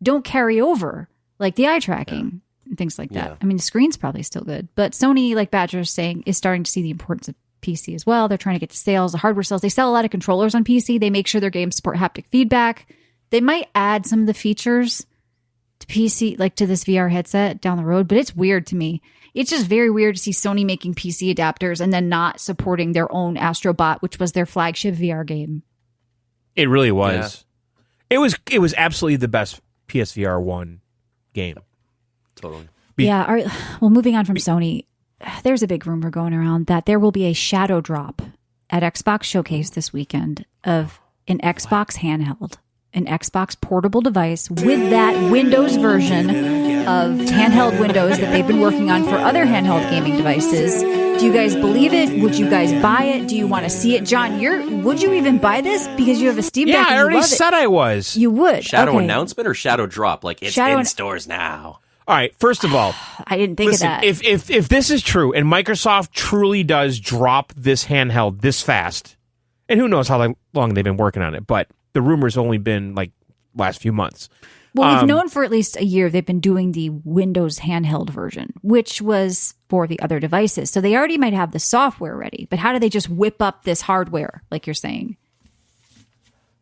don't carry over, like the eye tracking and things like that. I mean, the screen's probably still good, but Sony, like Badger's saying, is starting to see the importance of PC as well. They're trying to get to sales, the hardware sales. They sell a lot of controllers on PC. They make sure their games support haptic feedback. They might add some of the features to PC, like to this VR headset down the road, but it's weird to me. It's just very weird to see Sony making PC adapters and then not supporting their own Astrobot, which was their flagship VR game. It really was. Yeah. It was absolutely the best PSVR 1 game. Totally. Yeah. All right. Well, moving on from Sony, there's a big rumor going around that there will be a Shadowdrop at Xbox Showcase this weekend of an Xbox handheld, an Xbox portable device with that Windows version of handheld Windows that they've been working on for other handheld gaming devices. Do you guys believe it? Would you guys buy it? Do you want to see it? John, would you even buy this because you have a Steam Deck? Yeah, I already said I was. You would. Shadow announcement or Shadow Drop? Like it's in stores now. All right, first of all, I didn't think of that. If this is true and Microsoft truly does drop this handheld this fast, and who knows how long they've been working on it, but the rumor's only been like last few months. Well, we've known for at least a year they've been doing the Windows handheld version, which was for the other devices. So they already might have the software ready, but how do they just whip up this hardware, like you're saying?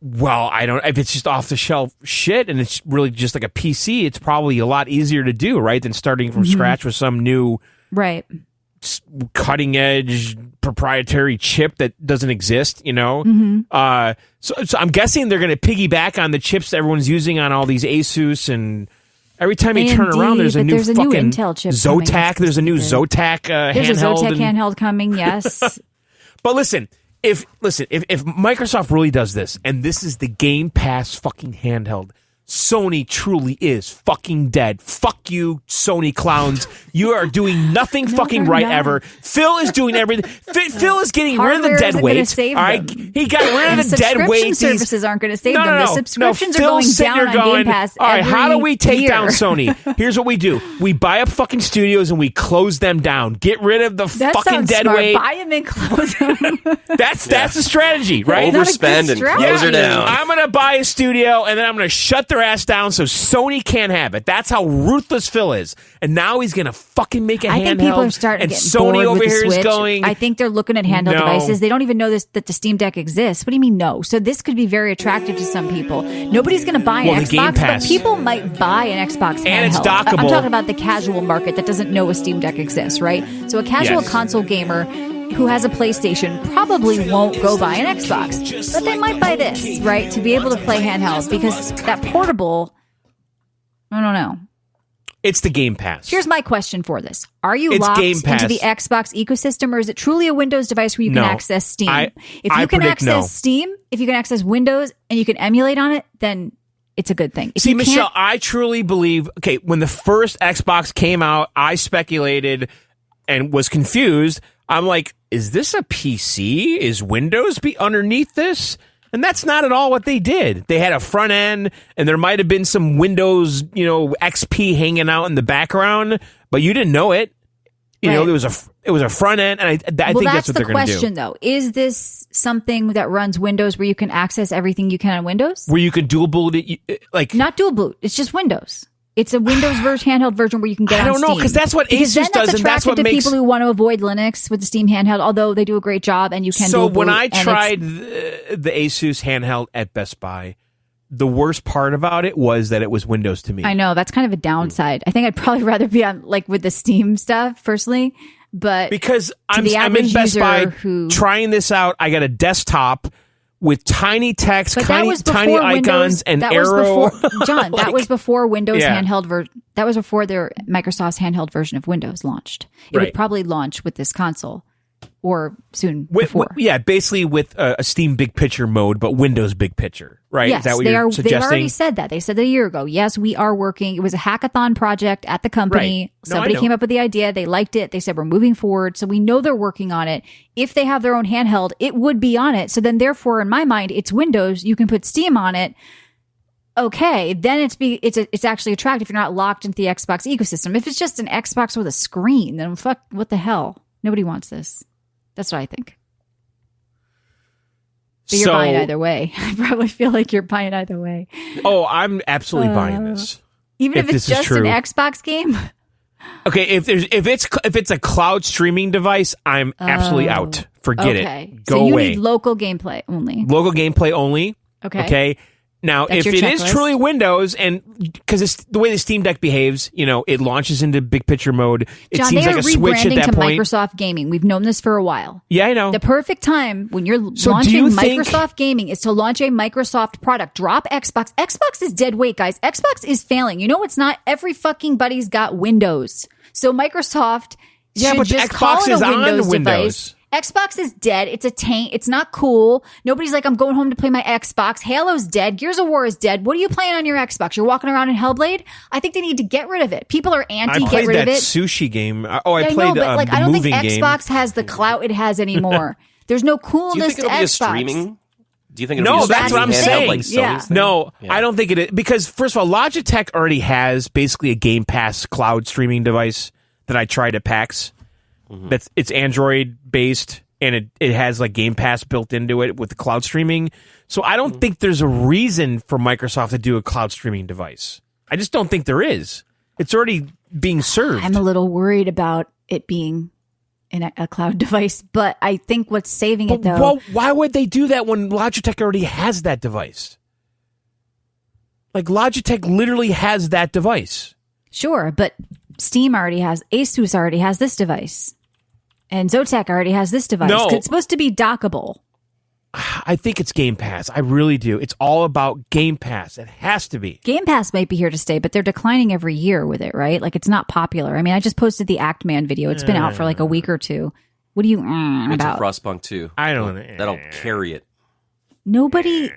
Well, I don't. If it's just off the shelf shit and it's really just like a PC, it's probably a lot easier to do, right, than starting from scratch with some new, right, cutting edge proprietary chip that doesn't exist. You know, so I'm guessing they're going to piggyback on the chips that everyone's using on all these Asus, and every time you turn around, there's a new fucking new Intel chip Zotac. There's a new Zotac handheld. There's a Zotac handheld coming. Yes, but listen. If Microsoft really does this, and this is the Game Pass fucking handheld, Sony truly is fucking dead. Fuck you, Sony clowns. You are doing nothing fucking right ever. Phil is doing everything. Phil is getting rid of the dead weight. All right, he got rid of the dead weight. Services aren't going to save them. The subscriptions are Phil's going down on Game Pass. All right, how do we take year. down Sony? Here's what we do: we buy up fucking studios and we close them down. Get rid of the fucking dead smart. weight. Buy them and close them. That's the strategy, right? Overspend and close her down. I'm going to buy a studio and then I'm going to shut their ass down so Sony can't have it. That's how ruthless Phil is. And now he's going to fucking make a handheld. I think people are starting to get Sony bored over with the here Switch. is going. I think they're looking at handheld devices. They don't even know that the Steam Deck exists. What do you mean no? So this could be very attractive to some people. Nobody's going to buy an Xbox, but people might buy an Xbox handheld. And it's dockable. I'm talking about the casual market that doesn't know a Steam Deck exists, right? So a casual console gamer who has a PlayStation probably won't go buy an Xbox, but they might buy this, right, to be able to play handhelds, because that portable, I don't know. It's the Game Pass. Here's my question for this. Are you locked into the Xbox ecosystem, or is it truly a Windows device where you can access Steam? If you can access Steam, if you can access Windows and you can emulate on it, then it's a good thing. See, Michelle, I truly believe, when the first Xbox came out, I speculated and was confused. I'm like, is this a PC? Is Windows be underneath this? And that's not at all what they did. They had a front end, and there might have been some Windows, XP hanging out in the background, but you didn't know it. You know, it was a front end, and I think that's what they're going to do. That's the question, though. Is this something that runs Windows where you can access everything you can on Windows? Where you can dual boot it, not dual boot. It's just Windows. It's a Windows handheld version where you can get on Steam. I don't know, because that's what Asus does, and that's what to makes people who want to avoid Linux with the Steam handheld, although they do a great job and you can So when I tried the Asus handheld at Best Buy, the worst part about it was that it was Windows to me. I know, that's kind of a downside. I think I'd probably rather be on with the Steam stuff personally, but because I'm in Best Buy trying this out. I got a desktop with tiny text, tiny icons, and arrow. John, that was before Windows handheld version. That was before Microsoft's handheld version of Windows launched. It would probably launch with this console, or soon before. Basically with a Steam Big Picture mode, but Windows Big Picture, right? Yes, is that what you're suggesting? They've already said that. They said that a year ago. Yes, we are working. It was a hackathon project at the company. Right. No, Somebody came up with the idea. They liked it. They said, we're moving forward. So we know they're working on it. If they have their own handheld, it would be on it. So then therefore, in my mind, it's Windows. You can put Steam on it. Okay, then it's actually attractive. You're not locked into the Xbox ecosystem. If it's just an Xbox with a screen, then what the hell? Nobody wants this. That's what I think. But you're buying either way. I probably feel like you're buying either way. Oh, I'm absolutely buying this. Even if it's just an Xbox game? Okay, if it's a cloud streaming device, I'm absolutely out. Forget it. Go so you away. Need local gameplay only. Local gameplay only. Okay. Now, That's if your it is checklist. truly Windows, and because it's the way the Steam Deck behaves, it launches into big picture mode. It John, seems they like are a switch at rebranding that to point. Microsoft Gaming. We've known this for a while. Yeah, I know. The perfect time when you're So do launching you think- Microsoft Gaming is to launch a Microsoft product. Drop Xbox. Xbox is dead weight, guys. Xbox is failing. You know what's not? Every fucking buddy's got Windows. So Microsoft should but just Xbox call it is a on Windows Windows. device. Xbox is dead. It's a taint. It's not cool. Nobody's like, I'm going home to play my Xbox. Halo's dead. Gears of War is dead. What are you playing on your Xbox? You're walking around in Hellblade? I think they need to get rid of it. People are I anti played get rid that of it. sushi game. I Yeah, played but like, the I don't think moving game. Xbox has the clout it has anymore. There's no Do you coolness think to it'll be a Xbox. streaming? Do you think it'll No, be a that's what I'm streaming handheld saying. like Sony's Yeah. thing? No, Yeah. I don't think it is. Because, first of all, Logitech already has basically a Game Pass cloud streaming device that I tried at PAX. It's Android based, and it has like Game Pass built into it with the cloud streaming. So I don't think there's a reason for Microsoft to do a cloud streaming device. I just don't think there is. It's already being served. I'm a little worried about it being in a cloud device, but I think what's saving it though. Well, why would they do that when Logitech already has that device? Like Logitech literally has that device. Sure, but Steam already has, Asus already has this device. And Zotac already has this device. No. It's supposed to be dockable. I think it's Game Pass. I really do. It's all about Game Pass. It has to be. Game Pass might be here to stay, but they're declining every year with it, right? Like it's not popular. I mean, I just posted the Act Man video. It's been out for like a week or two. What are you Wait till about? Frostpunk 2. I don't. That'll carry it. Nobody,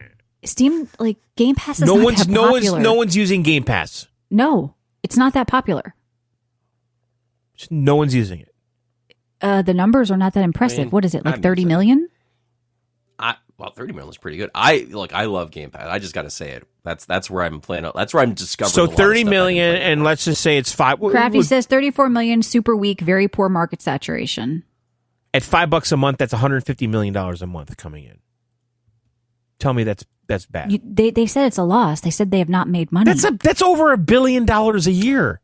Steam, like Game Pass is not that popular. No one's using Game Pass. No, it's not that popular. Just no one's using it. The numbers are not that impressive. I mean, What is it, like I'm 30 using it. million? Well, 30 million is pretty good. I love Game Pass. I just got to say it. That's where I'm playing. That's where I'm discovering. So a lot of 30 stuff I can million, play. and let's just say it's five. Crafty says 34 million, super weak, very poor market saturation. At $5 a month, that's $150 million a month coming in. Tell me that's bad. They said it's a loss. They said they have not made money. That's over $1 billion a year,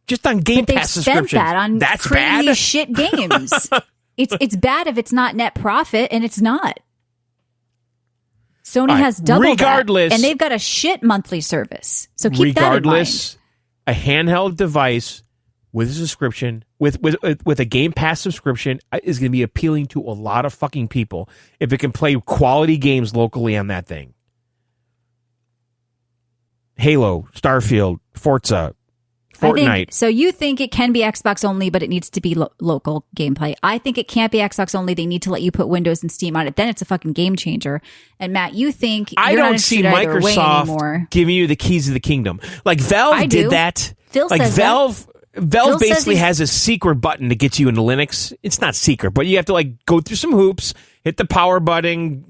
just on Game but they've Pass spent subscriptions. that on That's crazy bad. shit games. It's bad if it's not net profit, and it's not. Sony All right, has double regardless- that, and they've got a shit monthly service. So keep Regardless, a handheld device with a subscription, with a Game Pass subscription, is going to be appealing to a lot of fucking people if it can play quality games locally on that thing. Halo, Starfield, Forza, that in Fortnite. mind. So you think it can be Xbox only, but it needs to be local gameplay. I think it can't be Xbox only. They need to let you put Windows and Steam on it. Then it's a fucking game changer. And Matt, you think I you're not don't see interested either way anymore. Microsoft giving you the keys of the kingdom. Like Valve I do. did that. Phil like says Valve Phil basically says has a secret button to get you into Linux. It's not secret, but you have to like go through some hoops, hit the power button,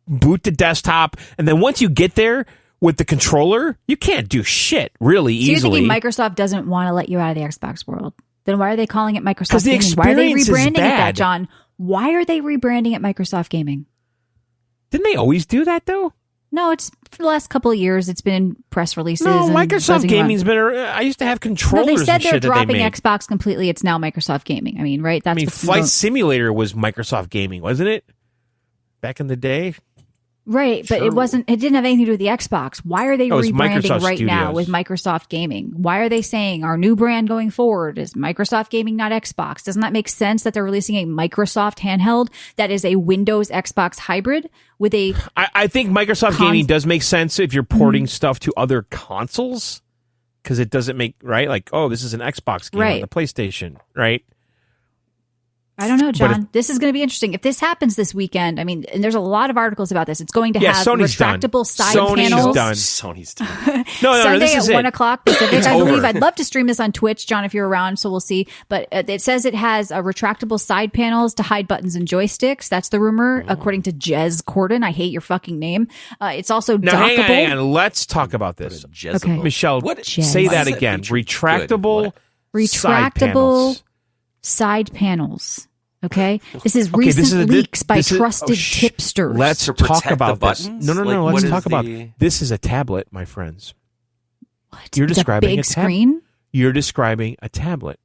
boot the desktop, and then once you get there with the controller, you can't do shit really So you're easily. thinking Microsoft doesn't want to let you out of the Xbox world? Then why are they calling it Microsoft 'Cause the Gaming? Why are they experience is rebranding it that, bad. John? Why are they rebranding it Microsoft Gaming? Didn't they always do that though? No, it's for the last couple of years. It's been in press releases. No, and Microsoft buzzing around. Gaming's been. I used to have No, controllers. they said and they're shit that dropping they made. Xbox completely. It's now Microsoft Gaming. I mean, right? That's I mean, what's Flight going- Simulator was Microsoft Gaming, wasn't it? Back in the day. Right, but it wasn't. It didn't have anything to do with the Xbox. Why are they Oh, it's rebranding Microsoft right now Studios. with Microsoft Gaming? Why are they saying our new brand going forward is Microsoft Gaming, not Xbox? Doesn't that make sense that they're releasing a Microsoft handheld that is a Windows Xbox hybrid with a? I think Microsoft Gaming does make sense if you're porting stuff to other consoles, because it doesn't make right. Like, oh, this is an Xbox game on Right. the PlayStation, right? I don't know, But John. This is going to be interesting. If this happens this weekend, I mean, and there's a lot of articles about this. It's going to Yeah, have Sony's done. retractable side Sony's panels. done. Sony's done. No, Sunday this at is 1 it. o'clock Pacific, It's I believe. over. I'd love to stream this on Twitch, John, if you're around, so we'll see. But it says it has retractable side panels to hide buttons and joysticks. That's the rumor, according to Jez Corden. I hate your fucking name. It's also Now, dockable. hang on. Let's talk about this. Okay. Michelle, What- say Why that is that again. feature Retractable, good? side Retractable panels. side panels. Okay, this is Okay, recent this is leaks by this is- trusted shh. tipsters. Let's To talk protect about the this. buttons? No. Like, Let's what talk is about the- this. Is a tablet, my friends. What? You're It's describing a big a tab- screen. You're describing a tablet.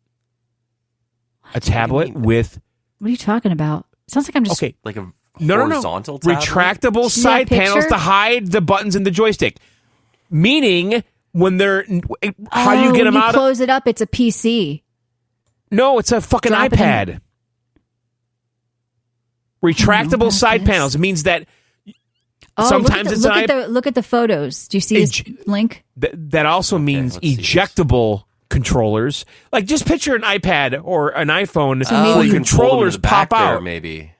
A tablet with What are you talking about? Sounds like I'm just okay. Like a horizontal tablet? Retractable side panels to hide the buttons in the joystick. Meaning, when they're... How do you get them out? You close it up, it's a PC. No, it's a fucking iPad. Retractable side panels means that sometimes it's look at the photos. Do you see his link? That also means ejectable controllers. Like, just picture an iPad or an iPhone where controllers pop out. There, maybe.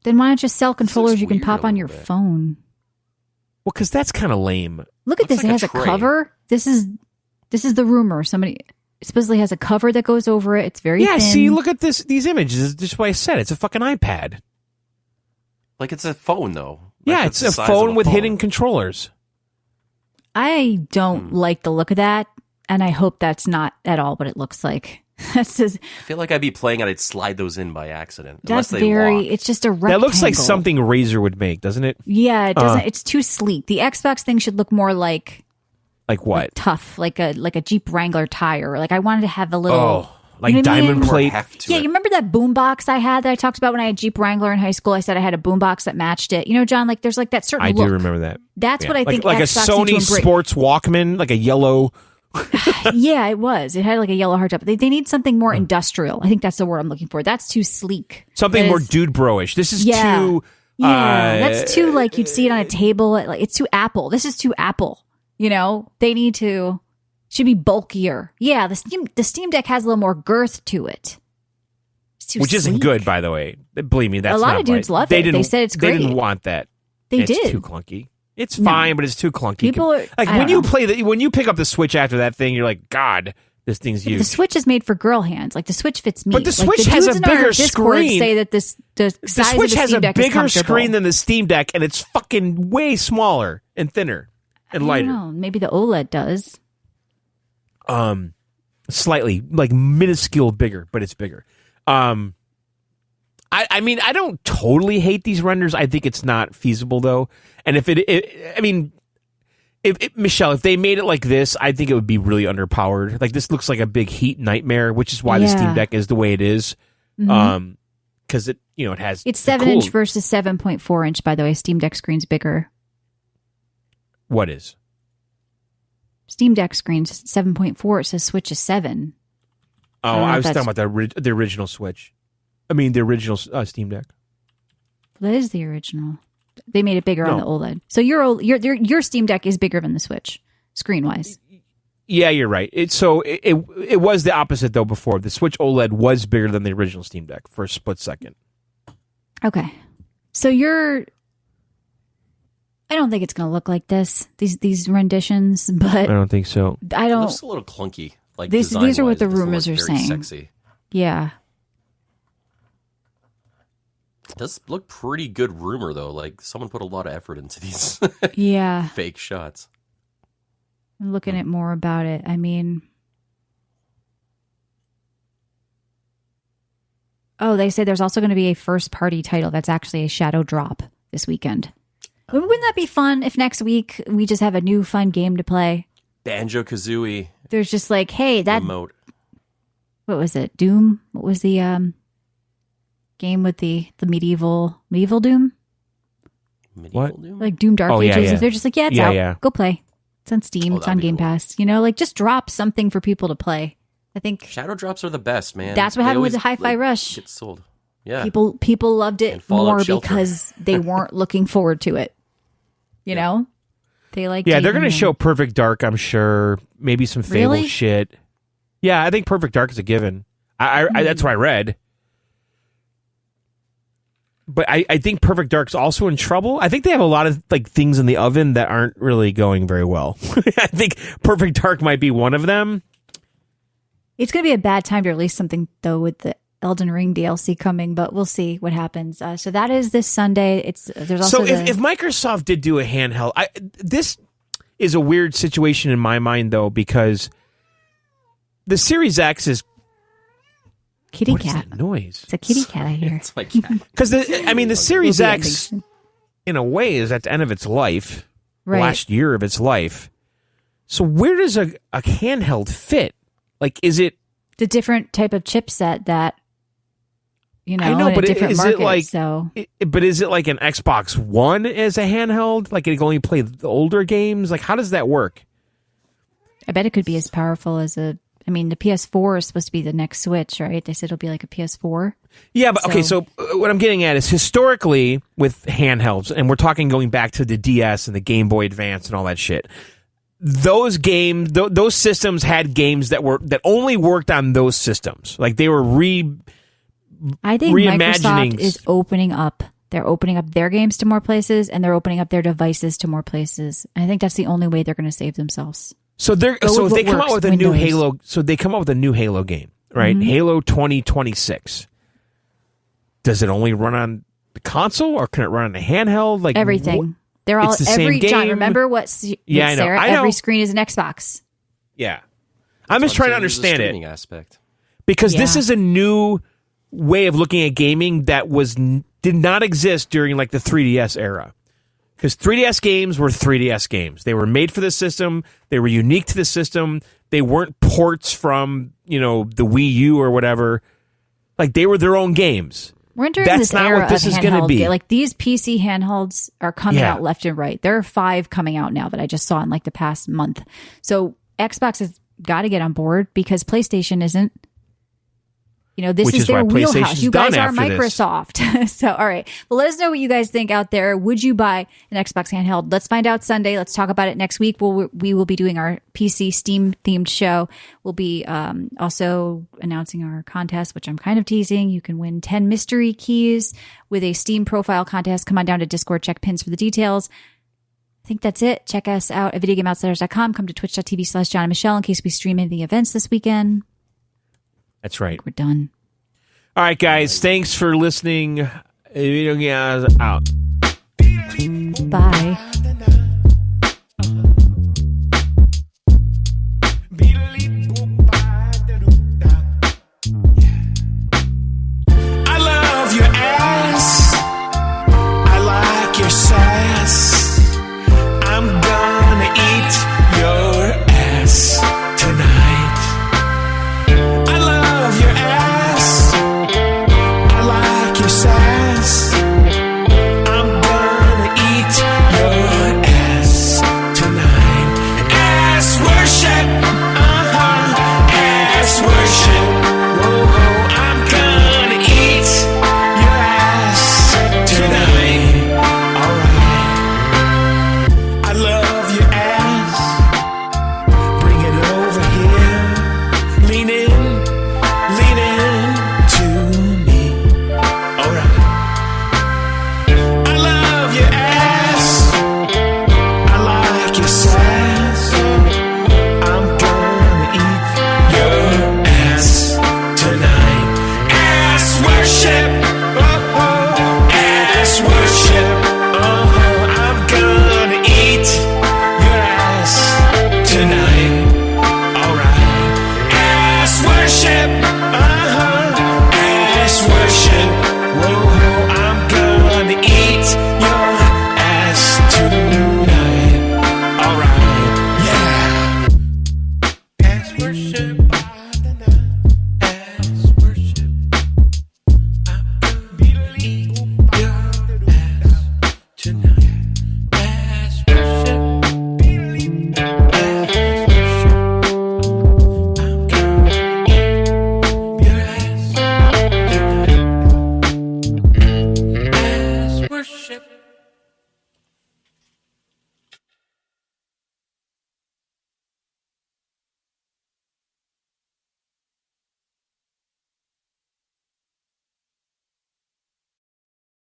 Then why not just sell controllers you can pop on your phone? Well, because that's kind of lame. Look at this. It has a cover. This is the rumor. Somebody supposedly has a cover that goes over it. It's very thin. See, look at these images. It's just what I said. It's a fucking iPad. Like, it's a phone, though. Yeah, it's a phone with hidden controllers. I don't like the look of that, and I hope that's not at all what it looks like. That's just, I feel like I'd be playing and I'd slide those in by accident. That's it's just a rectangle. That looks like something Razer would make, doesn't it? Yeah, it doesn't. It's too sleek. The Xbox thing should look more like what? Like tough, like a Jeep Wrangler tire. Like I wanted to have a little, like diamond plate. Yeah, you remember that boombox I had that I talked about when I had Jeep Wrangler in high school? I said I had a boombox that matched it. You know, John, like there's like that certain look. I do remember that. That's what I think. Like Xbox a Sony Sports Walkman, like a yellow. Yeah, it was. It had like a yellow hardtop. They need something more industrial. I think that's the word I'm looking for. That's too sleek. Something more dude bro-ish. This is too. Yeah, that's too like you'd see it on a table. Like it's too Apple. This is too Apple. You know, they should be bulkier. Yeah, the Steam Deck has a little more girth to it. Which isn't good, by the way. Believe me, that's a lot of dudes love it. They said it's great. They didn't want that. It's too clunky. It's fine, but it's too clunky. When you pick up the Switch after that thing, you're like, God, this thing's huge. The Switch is made for girl hands. Like the Switch fits me. But the Switch has a bigger screen. Say that the Switch has a bigger screen than the Steam Deck, and it's fucking way smaller and thinner and lighter. I don't know. Maybe the OLED does. Slightly, like minuscule bigger, but it's bigger. I mean, I don't totally hate these renders. I think it's not feasible though. And if Michelle, if they made it like this, I think it would be really underpowered. Like this looks like a big heat nightmare, which is why the Steam Deck is the way it is. Because it has it's 7-inch versus 7.4 inch. By the way, Steam Deck screen's bigger. What is? Steam Deck screen's 7.4. It says Switch is 7. Oh, I was talking about the original Switch. I mean, the original Steam Deck. That is the original. They made it bigger on the OLED. So your Steam Deck is bigger than the Switch, screen-wise. Yeah, you're right. It was the opposite, though, before. The Switch OLED was bigger than the original Steam Deck for a split second. Okay. So I don't think it's going to look like this, these renditions, but... I don't think so. It looks a little clunky. Like these are what the rumors are saying. Sexy. Yeah. It does look pretty good rumor, though. Like, someone put a lot of effort into these fake shots. I'm looking at more about it. I mean... Oh, they say there's also going to be a first-party title that's actually a Shadowdrop this weekend. Wouldn't that be fun if next week we just have a new fun game to play? Banjo-Kazooie. There's just like, hey, that... remote. What was it? Doom? What was the game with the medieval Doom? Medieval Doom? Like Doom Dark Ages. Yeah. They're just like, it's out. Yeah. Go play. It's on Steam. It's on Game Pass. You know, like just drop something for people to play. I think Shadowdrops are the best, man. That's what happened with the Hi-Fi Rush. Get sold. Yeah. People loved it more because they weren't looking forward to it. You know? They like they're going to show Perfect Dark, I'm sure. Maybe some Fable shit. Yeah, I think Perfect Dark is a given. I that's what I read. But I think Perfect Dark's also in trouble. I think they have a lot of like things in the oven that aren't really going very well. I think Perfect Dark might be one of them. It's going to be a bad time to release something, though, with the Elden Ring DLC coming, but we'll see what happens. So that is this Sunday. There's also if Microsoft did do a handheld, this is a weird situation in my mind, though, because the Series X is kitty what cat is that noise. It's a kitty cat I hear. It's my cat. Because the Series X, in a way, is at the end of its life, last year of its life. So where does a handheld fit? Like, is it the different type of chipset that you know, I know, in but a different is market. it like? So, But is it like an Xbox One as a handheld? Like it can only play the older games? Like how does that work? I bet it could be as powerful as a. I mean, the PS4 is supposed to be the next Switch, right? They said it'll be like a PS4. Yeah, but okay. So what I'm getting at is historically with handhelds, and we're talking going back to the DS and the Game Boy Advance and all that shit. Those games, those systems had games that only worked on those systems. Like they were I think reimagining. Microsoft is opening up. They're opening up their games to more places, and they're opening up their devices to more places. I think that's the only way they're going to save themselves. So if they come out with a new Halo, so they come out with a new Halo game, right? Mm-hmm. Halo 2026. Does it only run on the console, or can it run on a handheld? Like everything. They're all it's the same game. John, remember what? Yeah, I know. Sarah, I know. every screen is an Xbox. Yeah, I'm just trying to understand it aspect. because this Yeah. is a new way of looking at gaming that did not exist during like the 3DS era. Because 3DS games were 3DS games. They were made for the system. They were unique to the system. They weren't ports from, the Wii U or whatever. Like, they were their own games. We're entering That's this not era what this of is going to handheld be. Like, these PC handhelds are coming Yeah. out left and right. There are 5 coming out now that I just saw in like the past month. So Xbox has got to get on board because PlayStation isn't. This Which is is their why wheelhouse. PlayStation's You guys done are after this. Microsoft. So, all right. Well, let us know what you guys think out there. Would you buy an Xbox handheld? Let's find out Sunday. Let's talk about it next week. We will be doing our PC Steam themed show. We'll be also announcing our contest, which I'm kind of teasing. You can win 10 mystery keys with a Steam profile contest. Come on down to Discord. Check pins for the details. I think that's it. Check us out at videogameoutsiders.com. Come to twitch.tv/John and Michelle in case we stream any events this weekend. That's right. We're done. All right, guys. Thanks for listening. Video Games out. Bye.